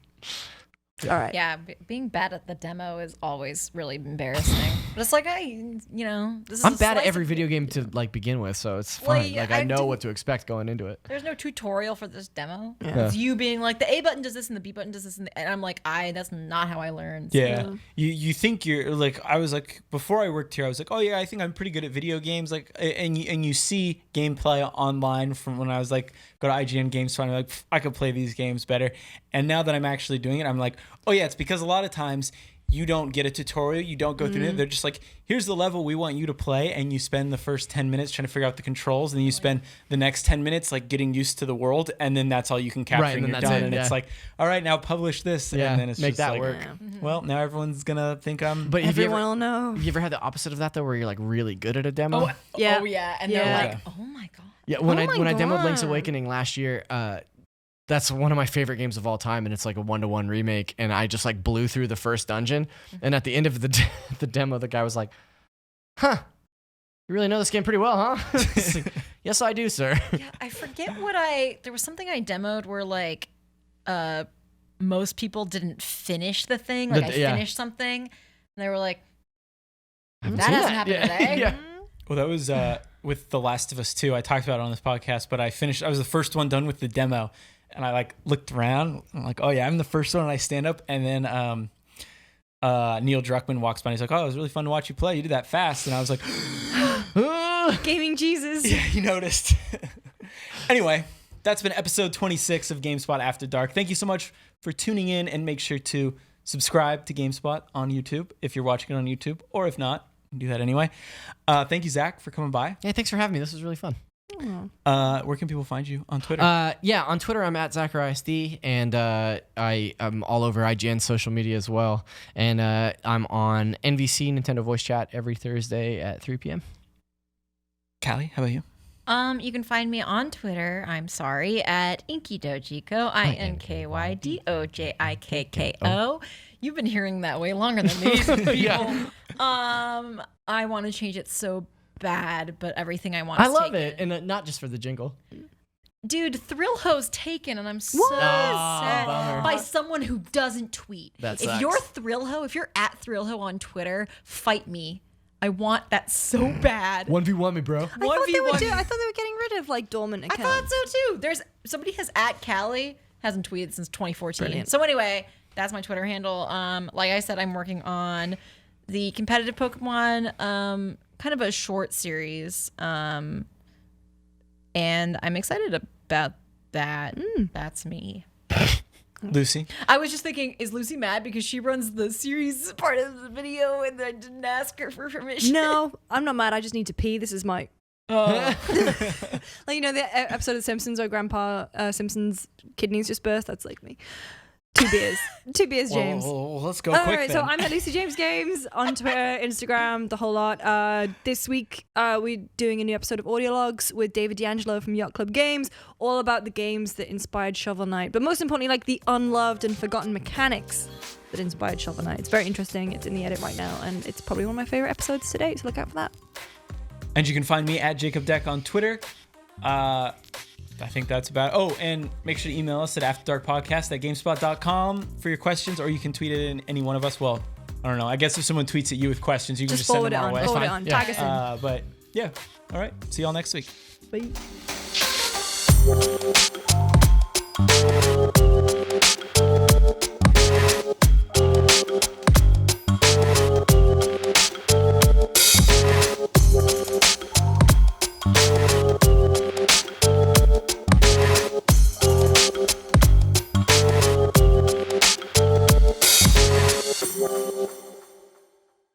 All right. Yeah, being bad at the demo is always really embarrassing. But it's like, this is I'm a bad at slice every of- video game to like begin with, so it's Well, fine. yeah, Like I I know didn't- what to expect going into it. There's no tutorial for this demo. Yeah. It's you being like, the A button does this and the B button does this, and I'm like, that's not how I learned. Yeah. You think you're like, I was like, before I worked here, I was like, oh yeah, I think I'm pretty good at video games. Like, and you see gameplay online from when I was like, go to IGN Games, and I'm like, I could play these games better. And now that I'm actually doing it, I'm like, oh yeah, it's because a lot of times you don't get a tutorial. You don't go through it. They're just like, here's the level we want you to play. And you spend the first 10 minutes trying to figure out the controls. And then you spend the next 10 minutes like getting used to the world. And then that's all you can capture. Right, and and then you're that's done. it, And it's like, all right, now publish this. Yeah, And then it's make just that like, work. well, now everyone's going to think I'm... But have you Everyone will know. ever had the opposite of that though, where you're like really good at a demo? Yeah. Oh yeah. And Yeah. they're like, oh my god. Yeah, when Oh I my demoed Link's God. Awakening last year, that's one of my favorite games of all time, and it's like a 1-to-1 remake. And I just like blew through the first dungeon, and at the end of the demo, the guy was like, "Huh, you really know this game pretty well, huh?" It's like, yes, I do, sir. Yeah, I forget what there was something I demoed where like most people didn't finish the thing. Like I finished something and they were like, Haven't that seen hasn't happened today. Yeah. Well, that was with The Last of Us 2. I talked about it on this podcast, but I was the first one done with the demo. And I like looked around. I'm like, oh yeah, I'm the first one. And I stand up, and then Neil Druckmann walks by. And he's like, oh, it was really fun to watch you play. You did that fast. And I was like, Gaming Jesus. yeah, you noticed. Anyway, that's been episode 26 of GameSpot After Dark. Thank you so much for tuning in, and make sure to subscribe to GameSpot on YouTube if you're watching it on YouTube, or if not, do that anyway. Thank you, Zach, for coming by. Yeah, thanks for having me. This was really fun. Where can people find you on Twitter? Yeah, on Twitter I'm at ZachariasD, and I'm all over IGN social media as well. And I'm on NVC Nintendo Voice Chat every Thursday at 3 p.m. Callie, how about you? You can find me on Twitter, I'm sorry, at Inkydojiko, INKYDOJIKKO. You've been hearing that way longer than me. Yeah. I want to change it so bad, but everything I want I is love taken. it, and not just for the jingle. Dude, Thrill Ho's taken, and I'm so What? sad Bummer. by someone who doesn't tweet. That if sucks. you're Thrill Ho, if you're at Thrill Ho on Twitter, fight me. I want that so bad. 1v1 me, bro. I thought they were getting rid of like dormant I accounts. thought so too. There's somebody has at Callie, hasn't tweeted since 2014. Brilliant. So anyway, that's my Twitter handle. Like I said, I'm working on the competitive Pokemon, kind of a short series. And I'm excited about that. That's me. Lucy? I was just thinking, is Lucy mad because she runs the series part of the video and I didn't ask her for permission? No, I'm not mad. I just need to pee. This is my like, you know, the episode of The Simpsons where Grandpa Simpson's kidneys just burst. That's like me. 2 beers, James. Well, let's go All quick right, then. so I'm at Lucy James Games on Twitter, Instagram, the whole lot. This week, we're doing a new episode of Audio Logs with David D'Angelo from Yacht Club Games, all about the games that inspired Shovel Knight, but most importantly, like the unloved and forgotten mechanics that inspired Shovel Knight. It's very interesting. It's in the edit right now, and it's probably one of my favorite episodes to date, so look out for that. And you can find me at Jacob Deck on Twitter. I think that's about. Oh, and make sure to email us at afterdarkpodcast@gamespot.com for your questions, or you can tweet it in any one of us. Well, I don't know. I guess if someone tweets at you with questions, you can just send forward them it our on. way. Forward it fine. on. Yeah. Tag us in. But yeah, all right. See y'all next week. Bye.